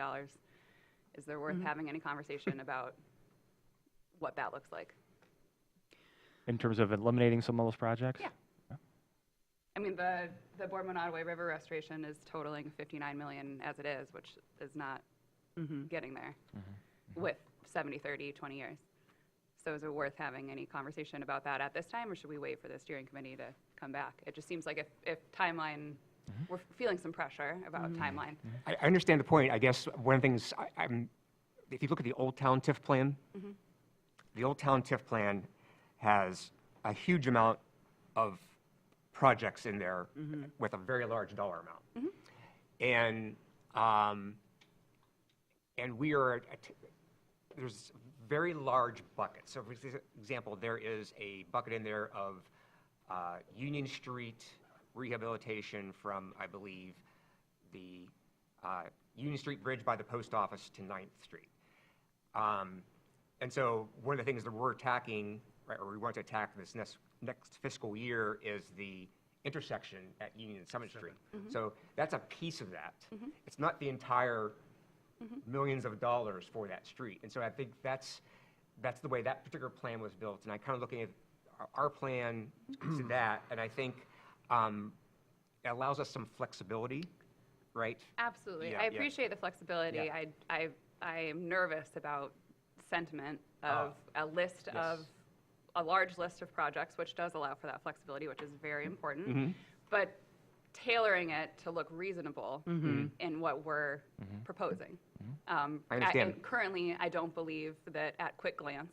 [SPEAKER 8] Is there worth having any conversation about what that looks like?
[SPEAKER 7] In terms of eliminating some of those projects?
[SPEAKER 8] Yeah. I mean, the Boardman Ottaway River restoration is totaling $59 million as it is, which is not getting there with 70, 30, 20 years. So is it worth having any conversation about that at this time, or should we wait for the steering committee to come back? It just seems like if timeline, we're feeling some pressure about timeline.
[SPEAKER 3] I understand the point. I guess one of the things, if you look at the Old Town TIF plan, the Old Town TIF plan has a huge amount of projects in there with a very large dollar amount. And we are, there's very large buckets. So for example, there is a bucket in there of Union Street rehabilitation from, I believe, the Union Street Bridge by the post office to 9th Street. And so one of the things that we're attacking, right, or we want to attack this next fiscal year, is the intersection at Union and Summit Street. So that's a piece of that. It's not the entire millions of dollars for that street. And so I think that's the way that particular plan was built. And I kind of looking at our plan to that, and I think it allows us some flexibility, right?
[SPEAKER 8] Absolutely.
[SPEAKER 3] Yeah,
[SPEAKER 8] I
[SPEAKER 3] yeah.
[SPEAKER 8] appreciate the flexibility.
[SPEAKER 3] Yeah.
[SPEAKER 8] I am nervous about sentiment of a list
[SPEAKER 3] yes.
[SPEAKER 8] of, a large list of projects, which does allow for that flexibility, which is very important. But tailoring it to look reasonable in what we're proposing.
[SPEAKER 3] I understand.
[SPEAKER 8] And currently, I don't believe that at quick glance,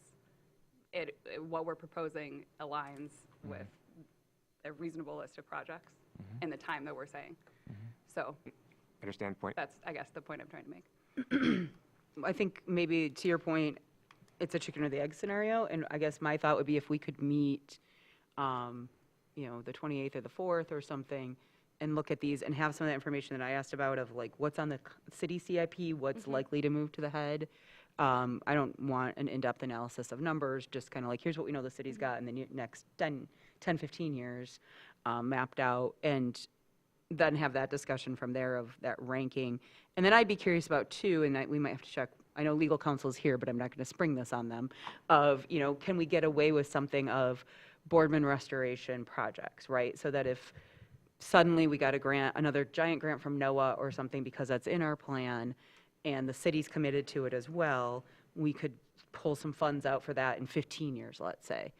[SPEAKER 8] what we're proposing aligns with a reasonable list of projects in the time that we're saying. So
[SPEAKER 3] Understand the point?
[SPEAKER 8] that's, I guess, the point I'm trying to make.
[SPEAKER 2] I think maybe to your point, it's a chicken or the egg scenario. And I guess my thought would be if we could meet, you know, the 28th or the 4th or something, and look at these and have some of the information that I asked about of like what's on the city CIP, what's likely to move to the head. I don't want an in-depth analysis of numbers, just kind of like, here's what we know the city's got in the next 10, 15 years mapped out, and then have that discussion from there of that ranking. And then I'd be curious about too, and we might have to check, I know legal counsel's here, but I'm not going to spring this on them, of, you know, can we get away with something of Boardman restoration projects, right? So that if suddenly we got a grant, another giant grant from NOAA or something, because that's in our plan, and the city's committed to it as well, we could pull some funds out for that in 15 years, let's say.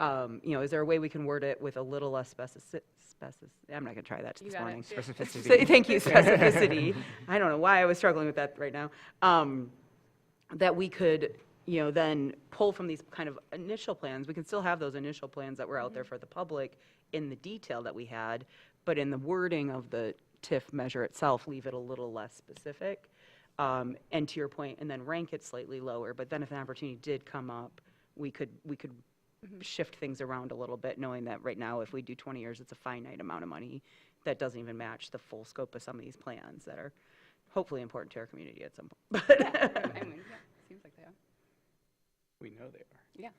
[SPEAKER 2] Is there a way we can word it with a little less I'm not going to try that
[SPEAKER 8] You
[SPEAKER 2] this
[SPEAKER 8] got it.
[SPEAKER 2] morning.
[SPEAKER 3] Specificity.
[SPEAKER 2] Thank you, specificity. I don't know why I was struggling with that right now. That we could, then pull from these kind of initial plans. We can still have those initial plans that were out there for the public in the detail that we had, but in the wording of the TIF measure itself, leave it a little less specific. And to your point, and then rank it slightly lower. But then if an opportunity did come up, we could shift things around a little bit, knowing that right now, if we do 20 years, it's a finite amount of money that doesn't even match the full scope of some of these plans that are hopefully important to our community at some point.
[SPEAKER 8] I mean, yeah, seems like they are.
[SPEAKER 6] We know they are.
[SPEAKER 8] Yeah,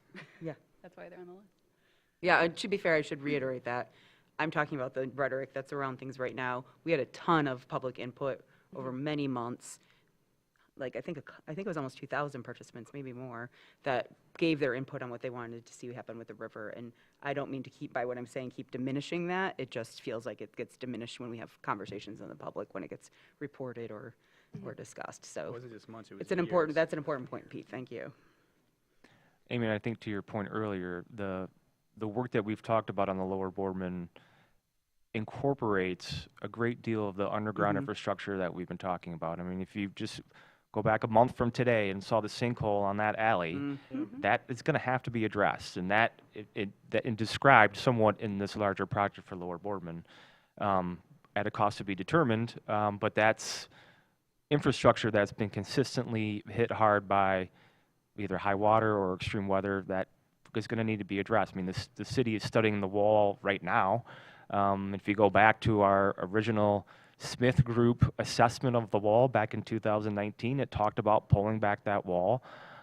[SPEAKER 2] Yeah.
[SPEAKER 8] that's why they're on the list.
[SPEAKER 2] Yeah, to be fair, I should reiterate that. I'm talking about the rhetoric that's around things right now. We had a ton of public input over many months. Like, I think it was almost 2,000 participants, maybe more, that gave their input on what they wanted to see happen with the river. And I don't mean to by what I'm saying, keep diminishing that. It just feels like it gets diminished when we have conversations in the public, when it gets reported or discussed.
[SPEAKER 6] It
[SPEAKER 2] So
[SPEAKER 6] wasn't just months, it was
[SPEAKER 2] it's that's
[SPEAKER 6] years.
[SPEAKER 2] an important point, Pete. Thank you.
[SPEAKER 7] Amy, I think to your point earlier, the work that we've talked about on the Lower Boardman incorporates a great deal of the underground infrastructure that we've been talking about. I mean, if you just go back a month from today and saw the sinkhole on that alley, that is going to have to be addressed, and that described somewhat in this larger project for Lower Boardman at a cost to be determined, but that's infrastructure that's been consistently hit hard by either high water or extreme weather that is going to need to be addressed. I mean, the city is studying the wall right now. If you go back to our original Smith Group assessment of the wall back in 2019, it talked about pulling back that wall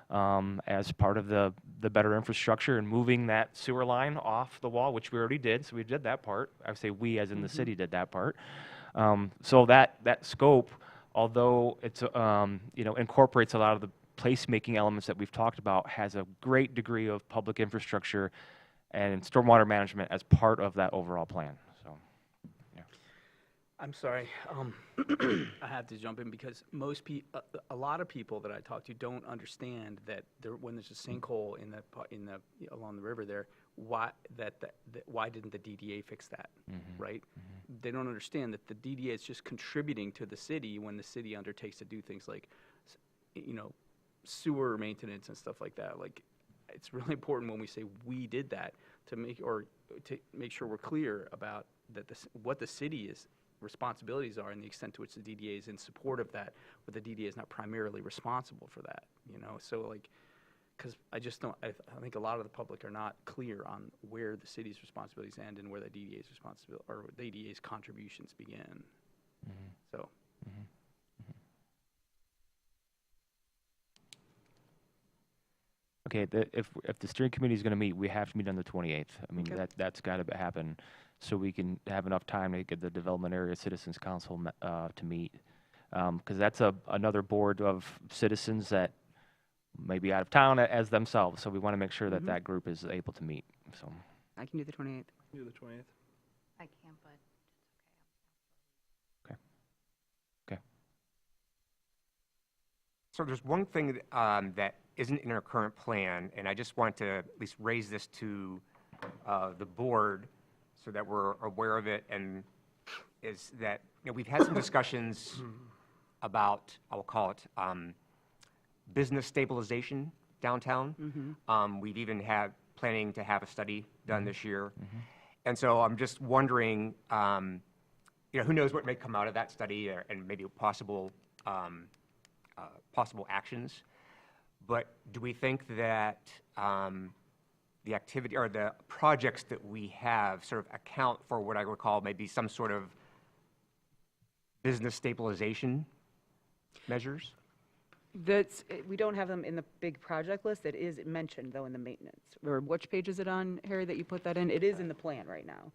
[SPEAKER 7] as part of the better infrastructure and moving that sewer line off the wall, which we already did. So we did that part. I would say we, as in the city, did that part. So that scope, although it's incorporates a lot of the placemaking elements that we've talked about, has a great degree of public infrastructure and stormwater management as part of that overall plan. So, yeah.
[SPEAKER 6] I'm sorry, I have to jump in because a lot of people that I talk to don't understand that when there's a sinkhole along the river there, why didn't the DDA fix that, right? They don't understand that the DDA is just contributing to the city when the city undertakes to do things like, sewer maintenance and stuff like that. Like, it's really important when we say we did that to make sure we're clear about that what the city's responsibilities are and the extent to which the DDA is in support of that, but the DDA is not primarily responsible for that, So, like, because I think a lot of the public are not clear on where the city's responsibilities end and where the DDA's responsibility or the DDA's contributions begin. So.
[SPEAKER 7] Okay, if the steering committee is going to meet, we have to meet on the 28th. I mean, that's got to happen, so we can have enough time to get the Development Area Citizens Council to meet, because that's another board of citizens that may be out of town as themselves. So we want to make sure that that group is able to meet. So
[SPEAKER 2] I can do the 28th.
[SPEAKER 1] Do the 20th.
[SPEAKER 8] I can't, but
[SPEAKER 7] okay.
[SPEAKER 3] So there's one thing that isn't in our current plan, and I just want to at least raise this to the board so that we're aware of it, and is that we've had some discussions about, I'll call it, business stabilization downtown. We've even had planning to have a study done this year. And so I'm just wondering, who knows what may come out of that study and maybe possible actions. But do we think that the activity or the projects that we have sort of account for what I would call maybe some sort of business stabilization measures?
[SPEAKER 2] We don't have them in the big project list. It is mentioned, though, in the maintenance. Or which page is it on, Harry, that you put that in? It is in the plan right now.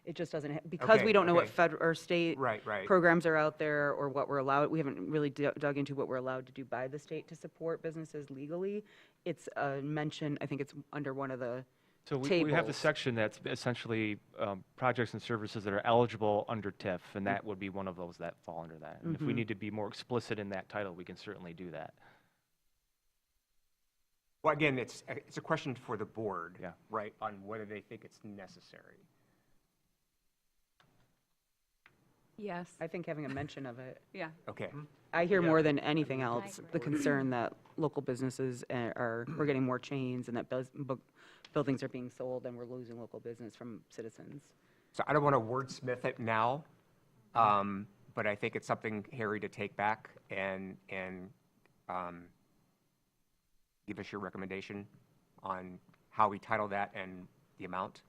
[SPEAKER 2] It just doesn't, because we don't know what federal or state programs are out there or what we're allowed. We haven't really dug into what we're allowed to do by the state to support businesses legally. It's mentioned, I think it's under one of the
[SPEAKER 7] So we have the
[SPEAKER 2] tables.
[SPEAKER 7] section that's essentially projects and services that are eligible under TIF, and that would be one of those that fall under that. And if we need to be more explicit in that title, we can certainly do that.
[SPEAKER 3] Well, again, it's a question for the board,
[SPEAKER 7] Yeah.
[SPEAKER 3] right, on whether they think it's necessary.
[SPEAKER 8] Yes.
[SPEAKER 2] I think having a mention of it.
[SPEAKER 8] Yeah.
[SPEAKER 3] Okay.
[SPEAKER 2] I hear more than anything else,
[SPEAKER 8] agree.
[SPEAKER 2] the concern that local businesses we're getting more chains and that buildings are being sold and we're losing local business from citizens.
[SPEAKER 3] So I don't want to wordsmith it now, but I think it's something, Harry, to take back and give us your recommendation on how we title that and the amount.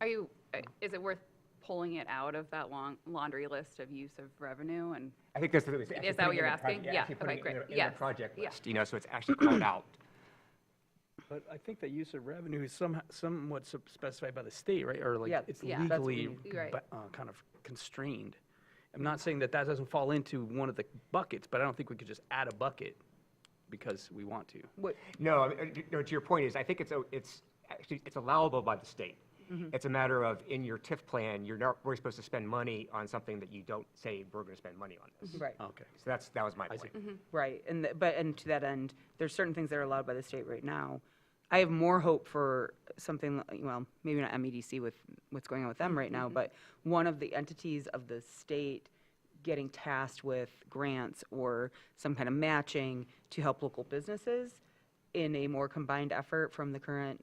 [SPEAKER 8] Is it worth pulling it out of that long laundry list of use of revenue and?
[SPEAKER 3] I think that's.
[SPEAKER 8] Is that what you're asking? Yeah, okay, great.
[SPEAKER 3] In the
[SPEAKER 8] Yes.
[SPEAKER 3] project
[SPEAKER 8] Yeah.
[SPEAKER 3] list, so it's actually called out.
[SPEAKER 6] But I think that use of revenue is somewhat specified by the state, right? Or like,
[SPEAKER 2] Yeah,
[SPEAKER 6] it's
[SPEAKER 2] yeah, that's what we
[SPEAKER 6] legally
[SPEAKER 2] need.
[SPEAKER 8] Right.
[SPEAKER 6] kind of constrained. I'm not saying that doesn't fall into one of the buckets, but I don't think we could just add a bucket because we want to.
[SPEAKER 3] No, no, to your point is, I think it's actually, it's allowable by the state. It's a matter of, in your TIF plan, you're not really supposed to spend money on something that you don't say, we're going to spend money on this.
[SPEAKER 2] Right.
[SPEAKER 6] Okay.
[SPEAKER 3] So that was my point.
[SPEAKER 2] Right, and, and to that end, there's certain things that are allowed by the state right now. I have more hope for something, well, maybe not MEDC with what's going on with them right now, but one of the entities of the state getting tasked with grants or some kind of matching to help local businesses in a more combined effort from the current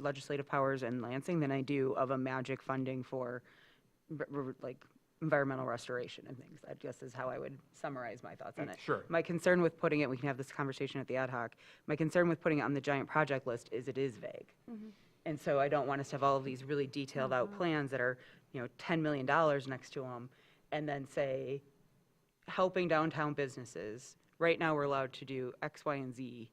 [SPEAKER 2] legislative powers in Lansing than I do of a magic funding for like environmental restoration and things. I guess is how I would summarize my thoughts on it.
[SPEAKER 3] Sure.
[SPEAKER 2] My concern with putting it, we can have this conversation at the ad hoc, my concern with putting it on the giant project list is it is vague. And so I don't want us to have all of these really detailed out plans that are, $10 million next to them, and then say, helping downtown businesses. Right now, we're allowed to do X, Y, and Z,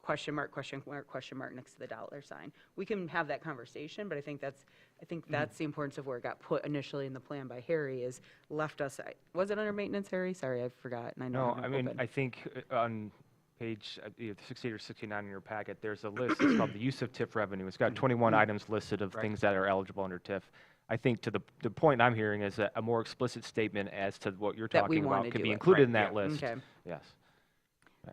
[SPEAKER 2] question mark, question mark, question mark next to the dollar sign. We can have that conversation, but I think that's the importance of where it got put initially in the plan by Harry is left us, was it under maintenance, Harry? Sorry, I forgot, and I know.
[SPEAKER 7] No, I mean, I think on page 68 or 69 in your packet, there's a list. It's called the use of TIF revenue. It's got 21 items listed of things that are eligible under TIF. I think to the point I'm hearing is that a more explicit statement as to what you're
[SPEAKER 2] That we
[SPEAKER 7] talking
[SPEAKER 2] wanna
[SPEAKER 7] about could
[SPEAKER 2] do
[SPEAKER 7] be
[SPEAKER 2] it.
[SPEAKER 7] included in
[SPEAKER 3] Right,
[SPEAKER 7] that
[SPEAKER 3] yeah.
[SPEAKER 7] list.
[SPEAKER 2] Okay.
[SPEAKER 7] Yes.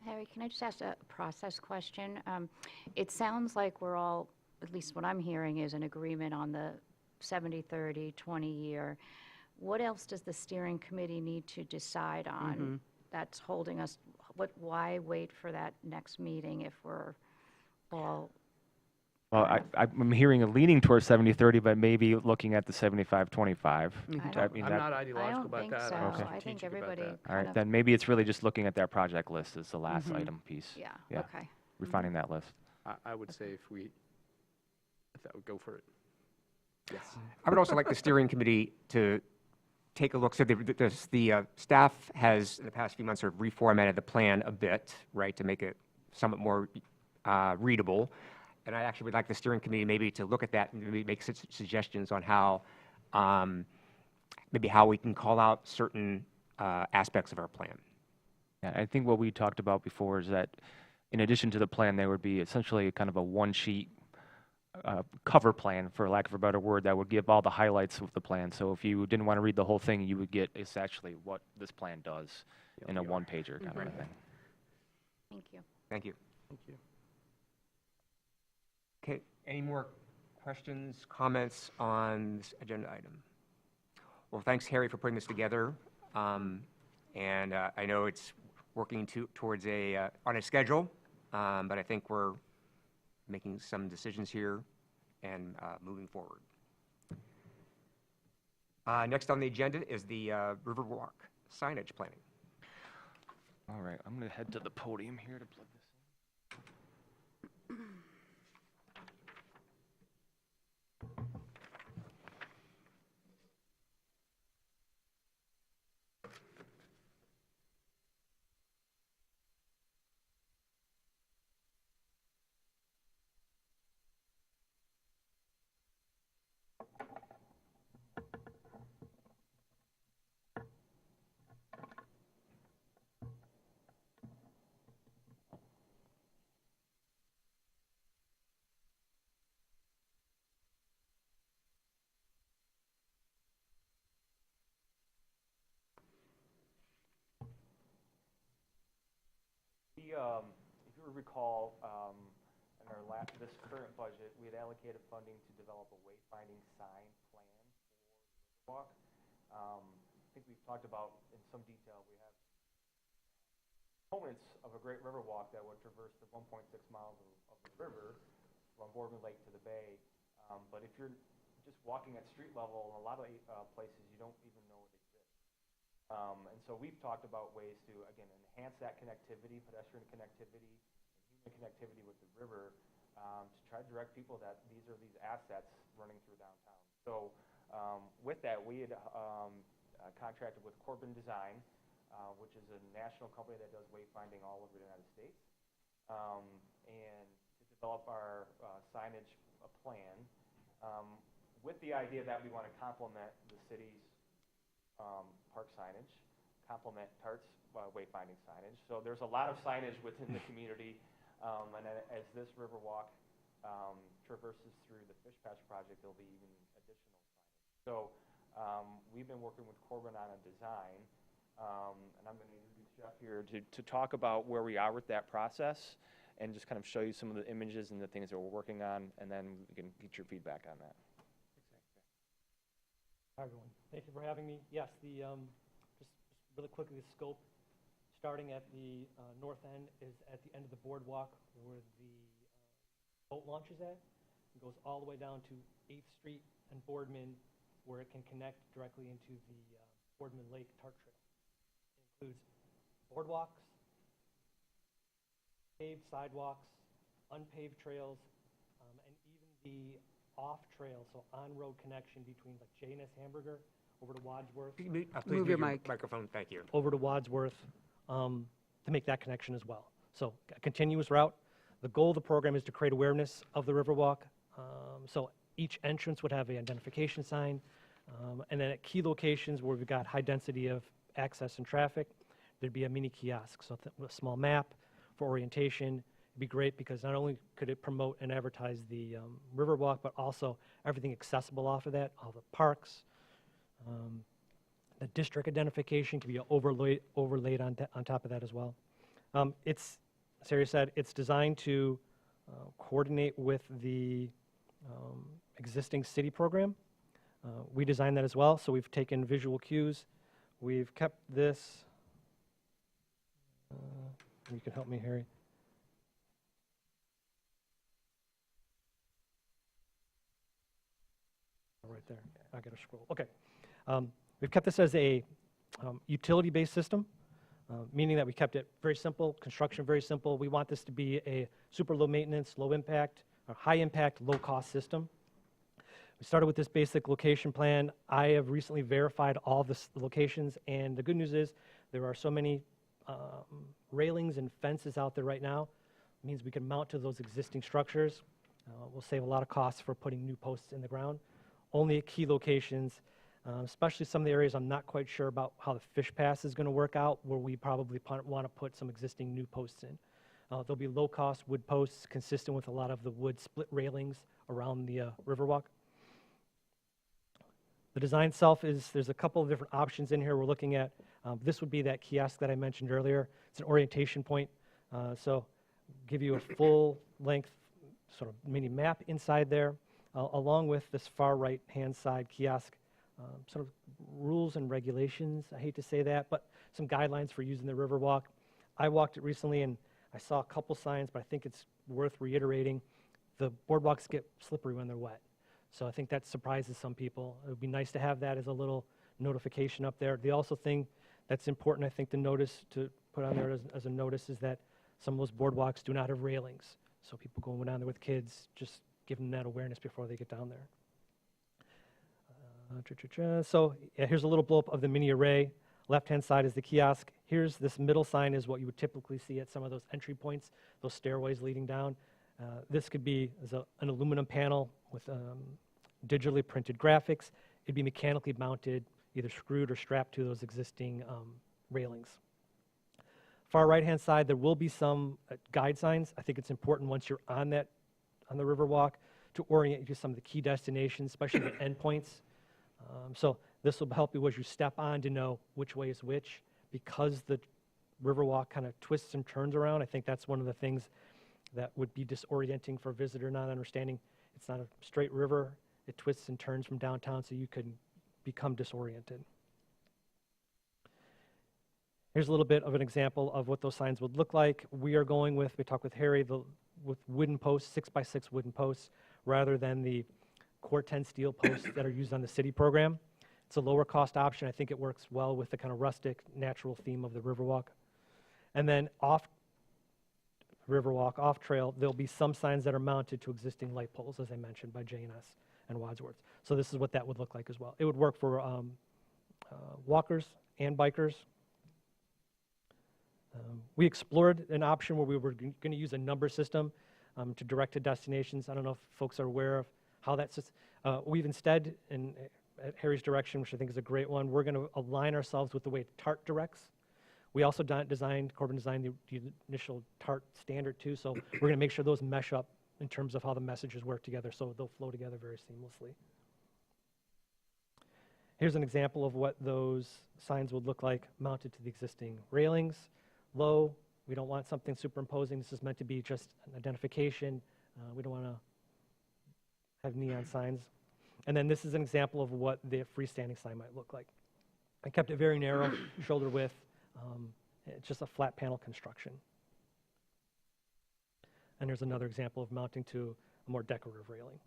[SPEAKER 9] Harry, can I just ask a process question? It sounds like we're all, at least what I'm hearing, is an agreement on the 70, 30, 20-year. What else does the steering committee need to decide on that's holding us? Why wait for that next meeting if we're all?
[SPEAKER 7] Well, I'm hearing a leaning towards 70-30, but maybe looking at the 75-25.
[SPEAKER 9] I
[SPEAKER 7] I
[SPEAKER 9] don't-
[SPEAKER 7] mean,
[SPEAKER 6] I'm
[SPEAKER 7] that-
[SPEAKER 6] not
[SPEAKER 9] I
[SPEAKER 6] ideological
[SPEAKER 9] don't
[SPEAKER 6] about
[SPEAKER 9] think
[SPEAKER 6] that.
[SPEAKER 9] so.
[SPEAKER 6] I'm
[SPEAKER 9] I think
[SPEAKER 6] strategic about
[SPEAKER 9] everybody
[SPEAKER 6] that.
[SPEAKER 7] All
[SPEAKER 9] kind
[SPEAKER 7] right,
[SPEAKER 9] of,
[SPEAKER 7] then maybe it's really just looking at that project list as the last item piece.
[SPEAKER 9] yeah,
[SPEAKER 7] Yeah.
[SPEAKER 9] okay.
[SPEAKER 7] Refining that list.
[SPEAKER 6] I would say if that would go for it. Yes.
[SPEAKER 3] I would also like the steering committee to take a look. So the staff has, in the past few months, sort of reformatted the plan a bit, right, to make it somewhat more readable. And I actually would like the steering committee maybe to look at that and maybe make suggestions on how, maybe how we can call out certain aspects of our plan.
[SPEAKER 7] Yeah, I think what we talked about before is that in addition to the plan, there would be essentially kind of a one-sheet cover plan, for lack of a better word, that would give all the highlights of the plan. So if you didn't want to read the whole thing, you would get essentially what this plan does in a one-pager kind of a thing.
[SPEAKER 9] Thank you.
[SPEAKER 3] Thank you.
[SPEAKER 6] Thank you.
[SPEAKER 3] Okay, any more questions, comments on this agenda item? Well, thanks, Harry, for putting this together. And I know it's working towards on a schedule, but I think we're making some decisions here and moving forward. Next on the agenda is the Riverwalk signage planning.
[SPEAKER 7] All right, I'm going to head to the podium here to plug this in. if you recall, in our this current budget, we had allocated funding to develop a wayfinding sign plan for the Riverwalk. I think we've talked about in some detail, we have components of a great river walk that would traverse the 1.6 miles of the river from Boardman Lake to the bay. But if you're just walking at street level, in a lot of places, you don't even know it exists. And so we've talked about ways to, again, enhance that connectivity, pedestrian connectivity, and human connectivity with the river, to try to direct people that these are these assets running through downtown. So with that, we had contracted with Corbin Design, which is a national company that does wayfinding all over the United States, and to develop our signage plan with the idea that we want to complement the city's park signage, complement TART's wayfinding signage. So there's a lot of signage within the community, and as this Riverwalk traverses through the Fish Patch project, there'll be even additional signage. So we've been working with Corbin on a design, and I'm going to introduce Jeff here to talk about where we are with that process and just kind of show you some of the images and the things that we're working on, and then we can get your feedback on that.
[SPEAKER 10] Hi, everyone. Thank you for having me. Yes, just really quickly, the scope, starting at the north end, is at the end of the boardwalk where the boat launch is at. It goes all the way down to 8th Street and Boardman, where it can connect directly into the Boardman Lake Tart Trail. It includes boardwalks, paved sidewalks, unpaved trails, and even the off-trail, so on-road connection between like J&S Hamburger over to Wadsworth.
[SPEAKER 3] Please
[SPEAKER 2] Move your mic.
[SPEAKER 3] microphone, thank you.
[SPEAKER 10] Over to Wadsworth to make that connection as well. So a continuous route. The goal of the program is to create awareness of the Riverwalk. So each entrance would have an identification sign. And then at key locations where we've got high density of access and traffic, there'd be a mini kiosk. So a small map for orientation. It'd be great because not only could it promote and advertise the Riverwalk, but also everything accessible off of that, all the parks. The district identification can be overlaid on top of that as well. It's, as Harry said, it's designed to coordinate with the existing city program. We designed that as well, so we've taken visual cues. We've kept this, you can help me, Harry. Right there, I gotta scroll. Okay, we've kept this as a utility-based system, meaning that we kept it very simple, construction very simple. We want this to be a super low maintenance, low impact, or high impact, low cost system. We started with this basic location plan. I have recently verified all the locations, and the good news is there are so many railings and fences out there right now. It means we can mount to those existing structures. We'll save a lot of costs for putting new posts in the ground. Only at key locations, especially some of the areas I'm not quite sure about how the Fish Pass is going to work out, where we probably want to put some existing new posts in. There'll be low-cost wood posts consistent with a lot of the wood split railings around the Riverwalk. The design itself is, there's a couple of different options in here we're looking at. This would be that kiosk that I mentioned earlier. It's an orientation point, so give you a full-length sort of mini map inside there. Along with this far right-hand side kiosk, sort of rules and regulations, I hate to say that, but some guidelines for using the Riverwalk. I walked it recently and I saw a couple signs, but I think it's worth reiterating. The boardwalks get slippery when they're wet. So I think that surprises some people. It would be nice to have that as a little notification up there. The also thing that's important, I think, to notice, to put on there as a notice, is that some of those boardwalks do not have railings. So people going down there with kids, just give them that awareness before they get down there. So yeah, here's a little blow-up of the mini array. Left-hand side is the kiosk. Here's this middle sign is what you would typically see at some of those entry points, those stairways leading down. This could be as an aluminum panel with digitally printed graphics. It'd be mechanically mounted, either screwed or strapped to those existing railings. Far right-hand side, there will be some guide signs. I think it's important once you're on the Riverwalk to orient you to some of the key destinations, especially the endpoints. So this will help you as you step on to know which way is which. Because the Riverwalk kind of twists and turns around. I think that's one of the things that would be disorienting for a visitor, not understanding it's not a straight river. It twists and turns from downtown, so you could become disoriented. Here's a little bit of an example of what those signs would look like. We are going with, we talked with Harry, with wooden posts, 6x6 wooden posts, rather than the Core 10 steel posts that are used on the city program. It's a lower cost option. I think it works well with the kind of rustic, natural theme of the Riverwalk. And then off Riverwalk, off trail, there'll be some signs that are mounted to existing light poles, as I mentioned, by J&S and Wadsworth. So this is what that would look like as well. It would work for walkers and bikers. We explored an option where we were going to use a number system to direct to destinations. I don't know if folks are aware of how that's. We've instead, at Harry's direction, which I think is a great one, we're going to align ourselves with the way TART directs. We also Corbin designed the initial TART standard too, so we're going to make sure those mesh up in terms of how the messages work together, so they'll flow together very seamlessly. Here's an example of what those signs would look like mounted to the existing railings. Low, we don't want something superimposing. This is meant to be just an identification. We don't want to have neon signs. And then this is an example of what the freestanding sign might look like. I kept it very narrow, shoulder width. It's just a flat panel construction. And there's another example of mounting to a more decorative railing.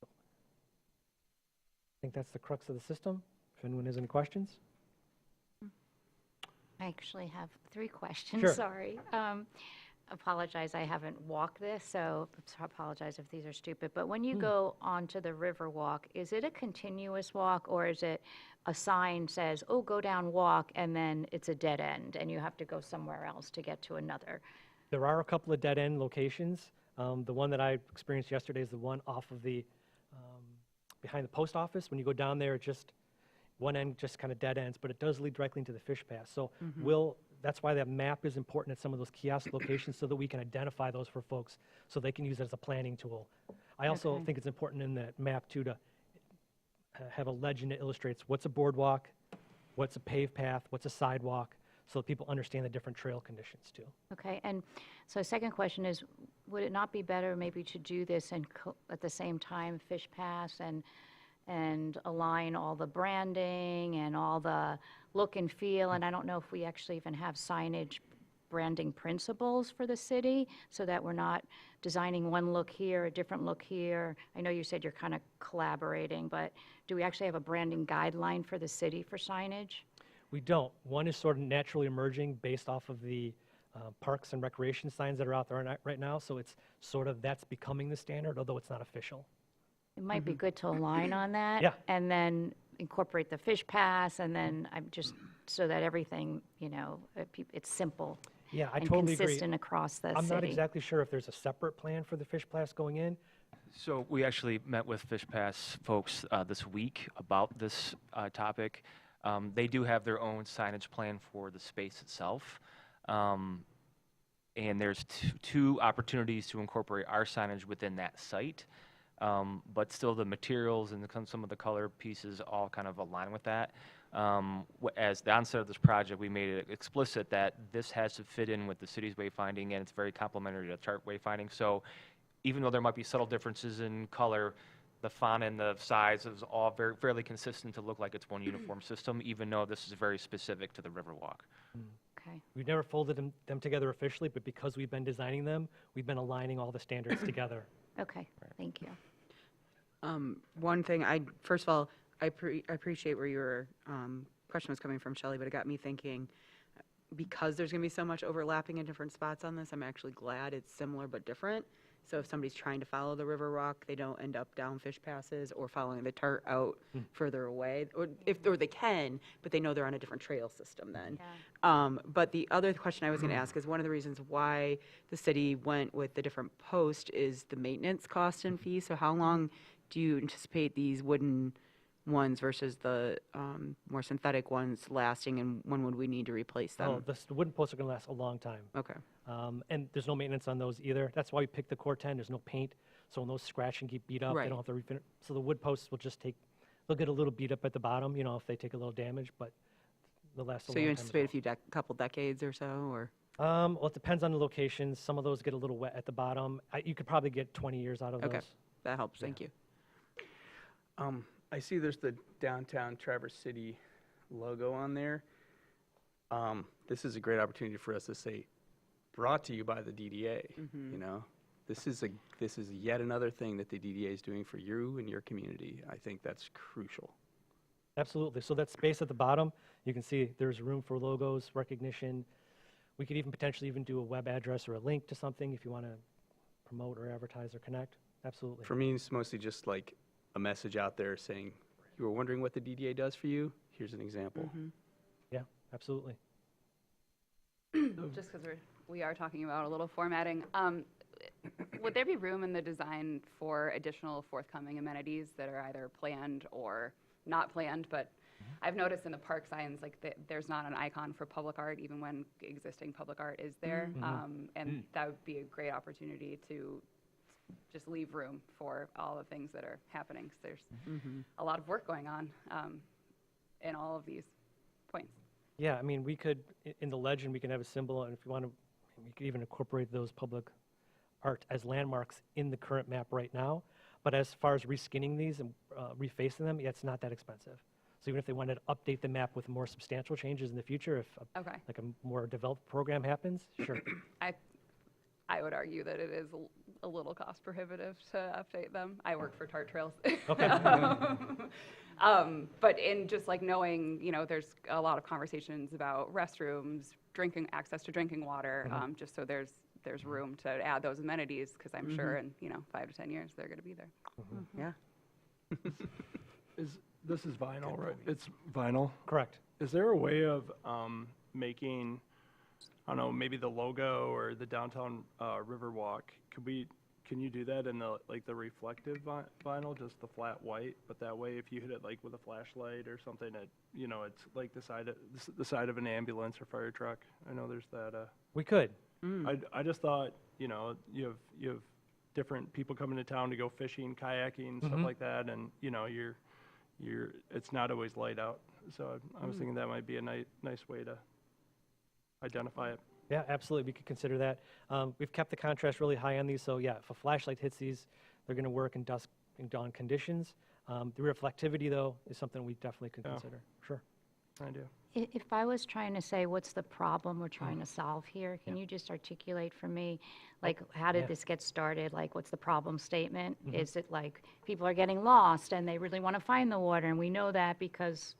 [SPEAKER 10] I think that's the crux of the system. If anyone has any questions.
[SPEAKER 9] I actually have 3 questions,
[SPEAKER 10] Sure.
[SPEAKER 9] sorry. Apologize, I haven't walked this, so apologize if these are stupid. But when you go onto the Riverwalk, is it a continuous walk, or is it a sign says, oh, go down, walk, and then it's a dead end, and you have to go somewhere else to get to another?
[SPEAKER 10] There are a couple of dead-end locations. The one that I experienced yesterday is the one off of the, behind the post office. When you go down there, it just, one end just kind of dead ends, but it does lead directly into the fish pass. So that's why that map is important at some of those kiosk locations, so that we can identify those for folks so they can use it as a planning tool. I also think it's important in that map too to have a legend that illustrates what's a boardwalk, what's a paved path, what's a sidewalk, so that people understand the different trail conditions too.
[SPEAKER 9] Okay, and so second question is, would it not be better maybe to do this and at the same time Fish Pass and align all the branding and all the look and feel? And I don't know if we actually even have signage branding principles for the city, so that we're not designing one look here, a different look here. I know you said you're kind of collaborating, but do we actually have a branding guideline for the city for signage?
[SPEAKER 10] We don't. One is sort of naturally emerging based off of the parks and recreation signs that are out there right now, so it's sort of, that's becoming the standard, although it's not official.
[SPEAKER 9] It might be good to align on that.
[SPEAKER 10] Yeah.
[SPEAKER 9] And then incorporate the Fish Pass, and then I'm just, so that everything, you know, it's simple.
[SPEAKER 10] Yeah, I
[SPEAKER 9] and
[SPEAKER 10] totally agree.
[SPEAKER 9] consistent across the
[SPEAKER 10] I'm
[SPEAKER 9] city.
[SPEAKER 10] not exactly sure if there's a separate plan for the Fish Pass going in.
[SPEAKER 7] So we actually met with Fish Pass folks this week about this topic. They do have their own signage plan for the space itself. And there's two opportunities to incorporate our signage within that site. But still the materials and some of the color pieces all kind of align with that. As the onset of this project, we made it explicit that this has to fit in with the city's wayfinding, and it's very complementary to chart wayfinding. So even though there might be subtle differences in color, the font and the size is all fairly consistent to look like it's one uniform system, even though this is very specific to the Riverwalk.
[SPEAKER 9] Okay.
[SPEAKER 10] We've never folded them together officially, but because we've been designing them, we've been aligning all the standards together.
[SPEAKER 9] Okay, thank you.
[SPEAKER 2] One thing, first of all, I appreciate where your question was coming from, Shelley, but it got me thinking, because there's going to be so much overlapping in different spots on this, I'm actually glad it's similar but different. So if somebody's trying to follow the Riverwalk, they don't end up down Fish Passes or following the TART out further away, or they can, but they know they're on a different trail system then.
[SPEAKER 9] Yeah.
[SPEAKER 2] But the other question I was going to ask is, one of the reasons why the city went with the different post is the maintenance cost and fee. So how long do you anticipate these wooden ones versus the more synthetic ones lasting, and when would we need to replace them?
[SPEAKER 10] Oh, the wooden posts are going to last a long time.
[SPEAKER 2] Okay.
[SPEAKER 10] And there's no maintenance on those either. That's why we picked the Core 10. There's no paint, so when those scratch and get beat up,
[SPEAKER 2] Right.
[SPEAKER 10] they don't have to refinish. So the wood posts will just they'll get a little beat up at the bottom, you know, if they take a little damage, but they'll last a
[SPEAKER 2] So
[SPEAKER 10] long
[SPEAKER 2] you
[SPEAKER 10] time as
[SPEAKER 2] anticipate a
[SPEAKER 10] well.
[SPEAKER 2] few couple decades or so, or?
[SPEAKER 10] Well, it depends on the locations. Some of those get a little wet at the bottom. You could probably get 20 years out of
[SPEAKER 2] Okay,
[SPEAKER 10] those.
[SPEAKER 2] that helps, thank you.
[SPEAKER 6] I see there's the downtown Traverse City logo on there. This is a great opportunity for us to say, brought to you by the DDA, you know? This is yet another thing that the DDA is doing for you and your community. I think that's crucial.
[SPEAKER 10] Absolutely. So that space at the bottom, you can see there's room for logos, recognition. We could even potentially even do a web address or a link to something if you want to promote or advertise or connect. Absolutely.
[SPEAKER 6] For me, it's mostly just like a message out there saying, you were wondering what the DDA does for you? Here's an example.
[SPEAKER 10] Yeah, absolutely.
[SPEAKER 8] Just because we are talking about a little formatting, would there be room in the design for additional forthcoming amenities that are either planned or not planned? But I've noticed in the park signs, like, there's not an icon for public art, even when existing public art is there. And that would be a great opportunity to just leave room for all the things that are happening, because there's a lot of work going on in all of these points.
[SPEAKER 10] Yeah, I mean, we could, in the legend, we can have a symbol, and if you want to, we could even incorporate those public art as landmarks in the current map right now. But as far as reskinning these and refacing them, yeah, it's not that expensive. So even if they wanted to update the map with more substantial changes in the future, if
[SPEAKER 8] Okay.
[SPEAKER 10] like a more developed program happens, sure.
[SPEAKER 8] I would argue that it is a little cost prohibitive to update them. I work for Tart Trails.
[SPEAKER 10] Okay.
[SPEAKER 8] But in just like knowing, you know, there's a lot of conversations about restrooms, access to drinking water, just so there's room to add those amenities, because I'm sure in, 5 to 10 years, they're going to be there.
[SPEAKER 2] Yeah.
[SPEAKER 1] This is vinyl, right? It's vinyl.
[SPEAKER 10] Correct.
[SPEAKER 1] Is there a way of making, I don't know, maybe the logo or the downtown Riverwalk? Can you do that in the reflective vinyl, just the flat white? But that way, if you hit it like with a flashlight or something, it's like the side of an ambulance or fire truck. I know there's that.
[SPEAKER 10] We could.
[SPEAKER 1] I just thought, you have different people coming to town to go fishing, kayaking, stuff like that, and it's not always light out. So I was thinking that might be a nice way to identify it.
[SPEAKER 10] Yeah, absolutely. We could consider that. We've kept the contrast really high on these, so yeah, if a flashlight hits these, they're going to work in dusk and dawn conditions. The reflectivity, though, is something we definitely could consider. Sure.
[SPEAKER 1] I do.
[SPEAKER 9] If I was trying to say, what's the problem we're trying to solve here, can you just articulate for me, like, how did this get started? Like, what's the problem statement? Is it like people are getting lost and they really want to find the water, and we know that because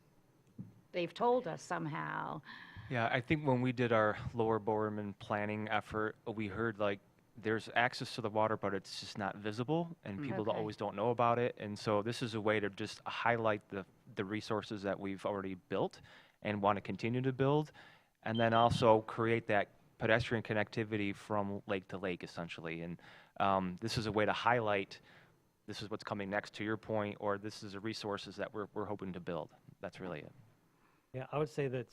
[SPEAKER 9] they've told us somehow?
[SPEAKER 7] Yeah, I think when we did our Lower Bowerman planning effort, we heard like there's access to the water, but it's just not visible, and people
[SPEAKER 9] Okay.
[SPEAKER 7] always don't know about it. And so this is a way to just highlight the resources that we've already built and want to continue to build, and then also create that pedestrian connectivity from lake to lake, essentially. And this is a way to highlight this is what's coming next, to your point, or this is the resources that we're hoping to build. That's really it.
[SPEAKER 10] Yeah, I would say it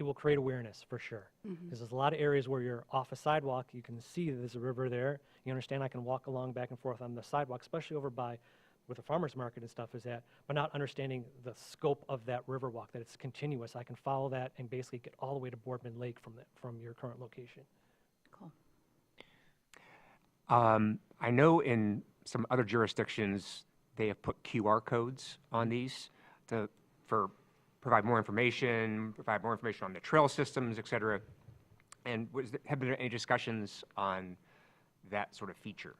[SPEAKER 10] will create awareness for sure. Because there's a lot of areas where you're off a sidewalk, you can see there's a river there. You understand I can walk along back and forth on the sidewalk, especially over by where the farmer's market and stuff is at, but not understanding the scope of that river walk, that it's continuous. I can follow that and basically get all the way to Boardman Lake from your current location.
[SPEAKER 9] Cool.
[SPEAKER 3] I know in some other jurisdictions, they have put QR codes on these for provide more information on the trail systems, et cetera. And have there been any discussions on that sort of feature?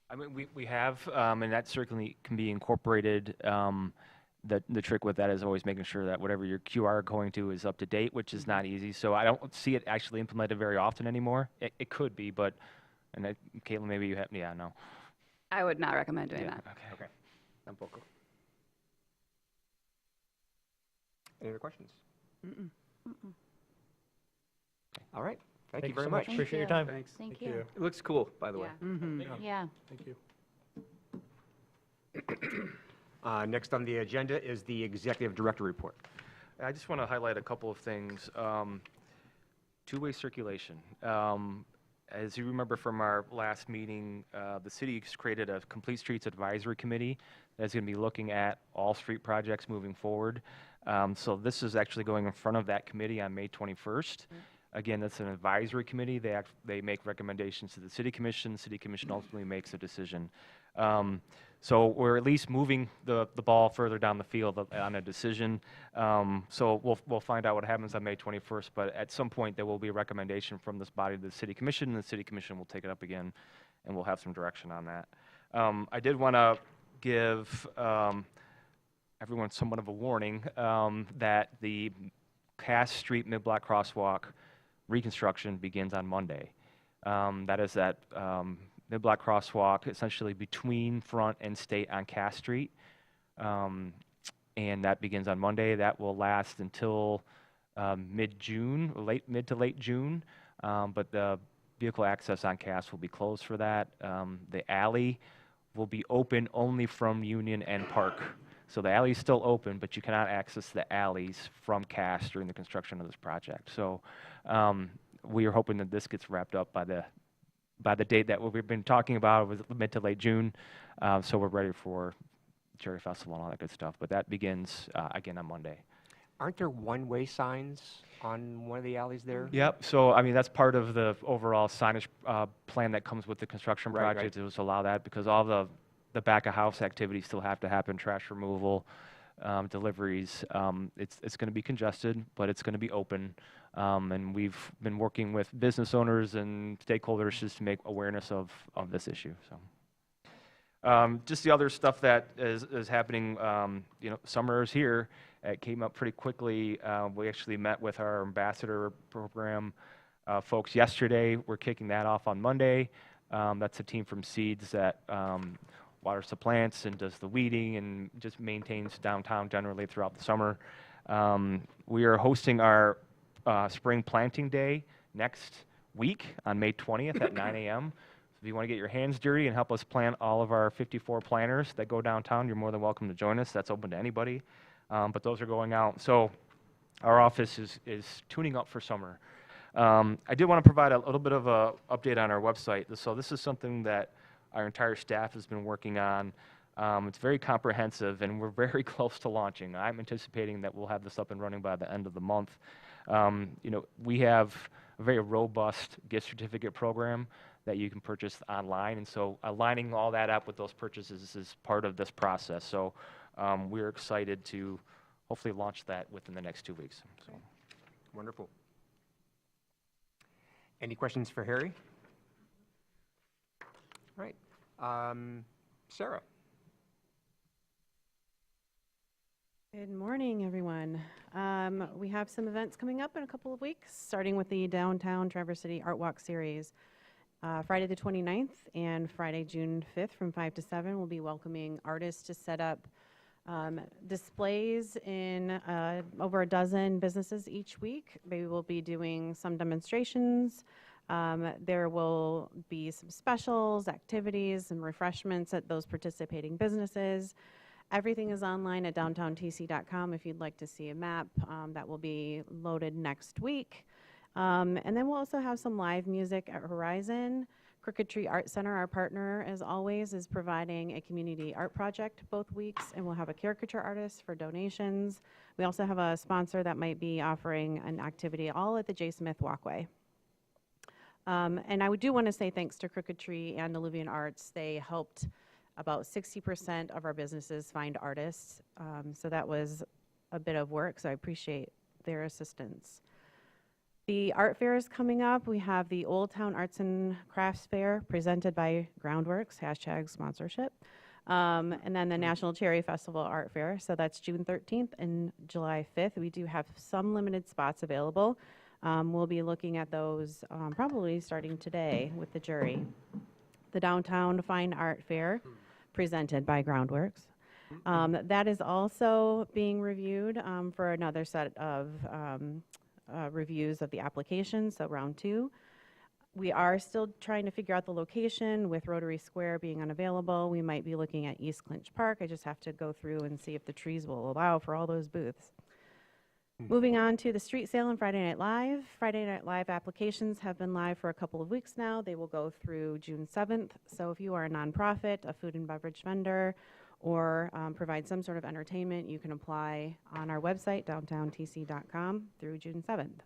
[SPEAKER 7] I mean, we have, and that certainly can be incorporated. The trick with that is always making sure that whatever your QR going to is up to date, which is not easy. So I don't see it actually implemented very often anymore. It could be, but, and Caitlin, maybe you have, yeah, no.
[SPEAKER 8] I would not recommend doing that.
[SPEAKER 3] Okay. Tampoco. Any other questions? All right. Thank you very
[SPEAKER 10] so
[SPEAKER 3] much.
[SPEAKER 9] Thank
[SPEAKER 10] Appreciate your
[SPEAKER 9] you.
[SPEAKER 10] time.
[SPEAKER 6] Thanks.
[SPEAKER 9] Thank you.
[SPEAKER 6] It looks cool, by the way.
[SPEAKER 9] Yeah.
[SPEAKER 1] Thank you.
[SPEAKER 3] Next on the agenda is the Executive Director Report.
[SPEAKER 7] I just want to highlight a couple of things. Two-way circulation. As you remember from our last meeting, the city has created a Complete Streets Advisory Committee that's going to be looking at all street projects moving forward. So this is actually going in front of that committee on May 21st. Again, that's an advisory committee. They make recommendations to the city commission. The city commission ultimately makes a decision. So we're at least moving the ball further down the field on a decision. So we'll find out what happens on May 21st, but at some point there will be a recommendation from this body to the city commission, and the city commission will take it up again, and we'll have some direction on that. I did want to give everyone somewhat of a warning that the Cass Street mid-block crosswalk reconstruction begins on Monday. That is that mid-block crosswalk essentially between Front and State on Cass Street. And that begins on Monday. That will last until mid-June, mid to late June. But the vehicle access on Cass will be closed for that. The alley will be open only from Union and Park. So the alley is still open, but you cannot access the alleys from Cass during the construction of this project. So we are hoping that this gets wrapped up by the date that we've been talking about, was mid to late June. So we're ready for Cherry Festival and all that good stuff. But that begins again on Monday.
[SPEAKER 3] Aren't there one-way signs on one of the alleys there?
[SPEAKER 7] Yep. So I mean that's part of the overall signage plan that comes with the construction
[SPEAKER 3] Right,
[SPEAKER 7] project.
[SPEAKER 3] right.
[SPEAKER 7] It was allow that because all the back of house activities still have to happen, trash removal, deliveries. It's going to be congested, but it's going to be open. And we've been working with business owners and stakeholders just to make awareness of this issue. So, just the other stuff that is happening. Summer is here. It came up pretty quickly. We actually met with our ambassador program folks yesterday. We're kicking that off on Monday. That's a team from Seeds that waters the plants and does the weeding and just maintains downtown generally throughout the summer. We are hosting our spring planting day next week on May 20th at 9 a.m. So if you want to get your hands dirty and help us plant all of our 54 planters that go downtown, you're more than welcome to join us. That's open to anybody. But those are going out. So our office is tuning up for summer. I did want to provide a little bit of an update on our website. So this is something that our entire staff has been working on. It's very comprehensive, and we're very close to launching. I'm anticipating that we'll have this up and running by the end of the month. We have a very robust gift certificate program that you can purchase online, and so aligning all that up with those purchases is part of this process. So we're excited to hopefully launch that within the next 2 weeks. So.
[SPEAKER 3] Wonderful. Any questions for Harry? All right. Sarah.
[SPEAKER 11] Good morning, everyone. We have some events coming up in a couple of weeks, starting with the Downtown Traverse City Art Walk Series. Friday the 29th and Friday, June 5th from 5 to 7, we'll be welcoming artists to set up displays in over a dozen businesses each week. They will be doing some demonstrations. There will be some specials, activities, and refreshments at those participating businesses. Everything is online at downtowntc.com if you'd like to see a map. That will be loaded next week. And then we'll also have some live music at Horizon. Crooked Tree Art Center, our partner, as always, is providing a community art project both weeks, and we'll have a caricature artist for donations. We also have a sponsor that might be offering an activity all at the J. Smith Walkway. And I do want to say thanks to Crooked Tree and Illuvian Arts. They helped about 60% of our businesses find artists. So that was a bit of work, so I appreciate their assistance. The art fair is coming up. We have the Old Town Arts and Crafts Fair presented by Groundworks, #sponsorship. And then the National Cherry Festival Art Fair. So that's June 13th and July 5th. We do have some limited spots available. We'll be looking at those probably starting today with the jury. The Downtown Fine Art Fair presented by Groundworks. That is also being reviewed for another set of reviews of the application, so round 2. We are still trying to figure out the location with Rotary Square being unavailable. We might be looking at East Clinch Park. I just have to go through and see if the trees will allow for all those booths. Moving on to the street sale and Friday Night Live. Friday Night Live applications have been live for a couple of weeks now. They will go through June 7th. So if you are a nonprofit, a food and beverage vendor, or provide some sort of entertainment, you can apply on our website, downtowntc.com, through June 7th.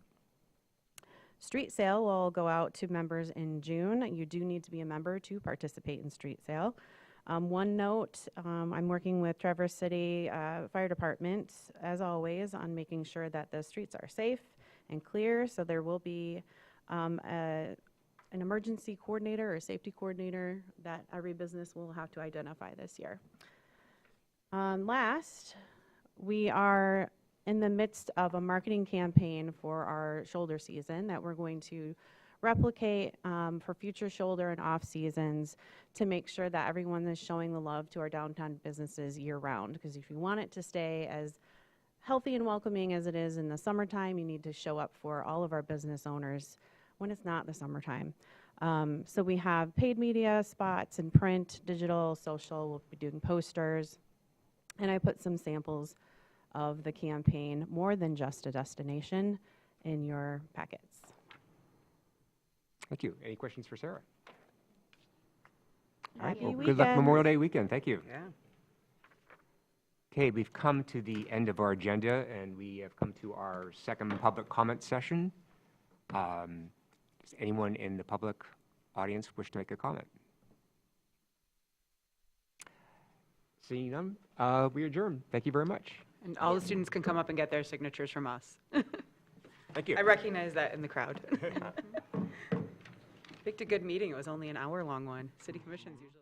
[SPEAKER 11] Street sale will go out to members in June. You do need to be a member to participate in street sale. One note, I'm working with Traverse City Fire Department, as always, on making sure that the streets are safe and clear. So there will be an emergency coordinator or safety coordinator that every business will have to identify this year. Last, we are in the midst of a marketing campaign for our shoulder season that we're going to replicate for future shoulder and off seasons to make sure that everyone is showing the love to our downtown businesses year round. Because if you want it to stay as healthy and welcoming as it is in the summertime, you need to show up for all of our business owners when it's not the summertime. So we have paid media spots in print, digital, social. We'll be doing posters. And I put some samples of the campaign, More Than Just a Destination, in your packets.
[SPEAKER 3] Thank you. Any questions for Sarah? All right,
[SPEAKER 11] Happy
[SPEAKER 3] well, good luck
[SPEAKER 11] weekend.
[SPEAKER 3] Memorial Day weekend. Thank you.
[SPEAKER 2] Yeah.
[SPEAKER 3] Okay, we've come to the end of our agenda, and we have come to our second public comment session. Does anyone in the public audience wish to make a comment? Seeing none, we adjourn. Thank you very much.
[SPEAKER 2] And all the students can come up and get their signatures from us.
[SPEAKER 3] Thank you.
[SPEAKER 2] I recognize that in the crowd. Picked a good meeting. It was only an hour-long one. City commission's usually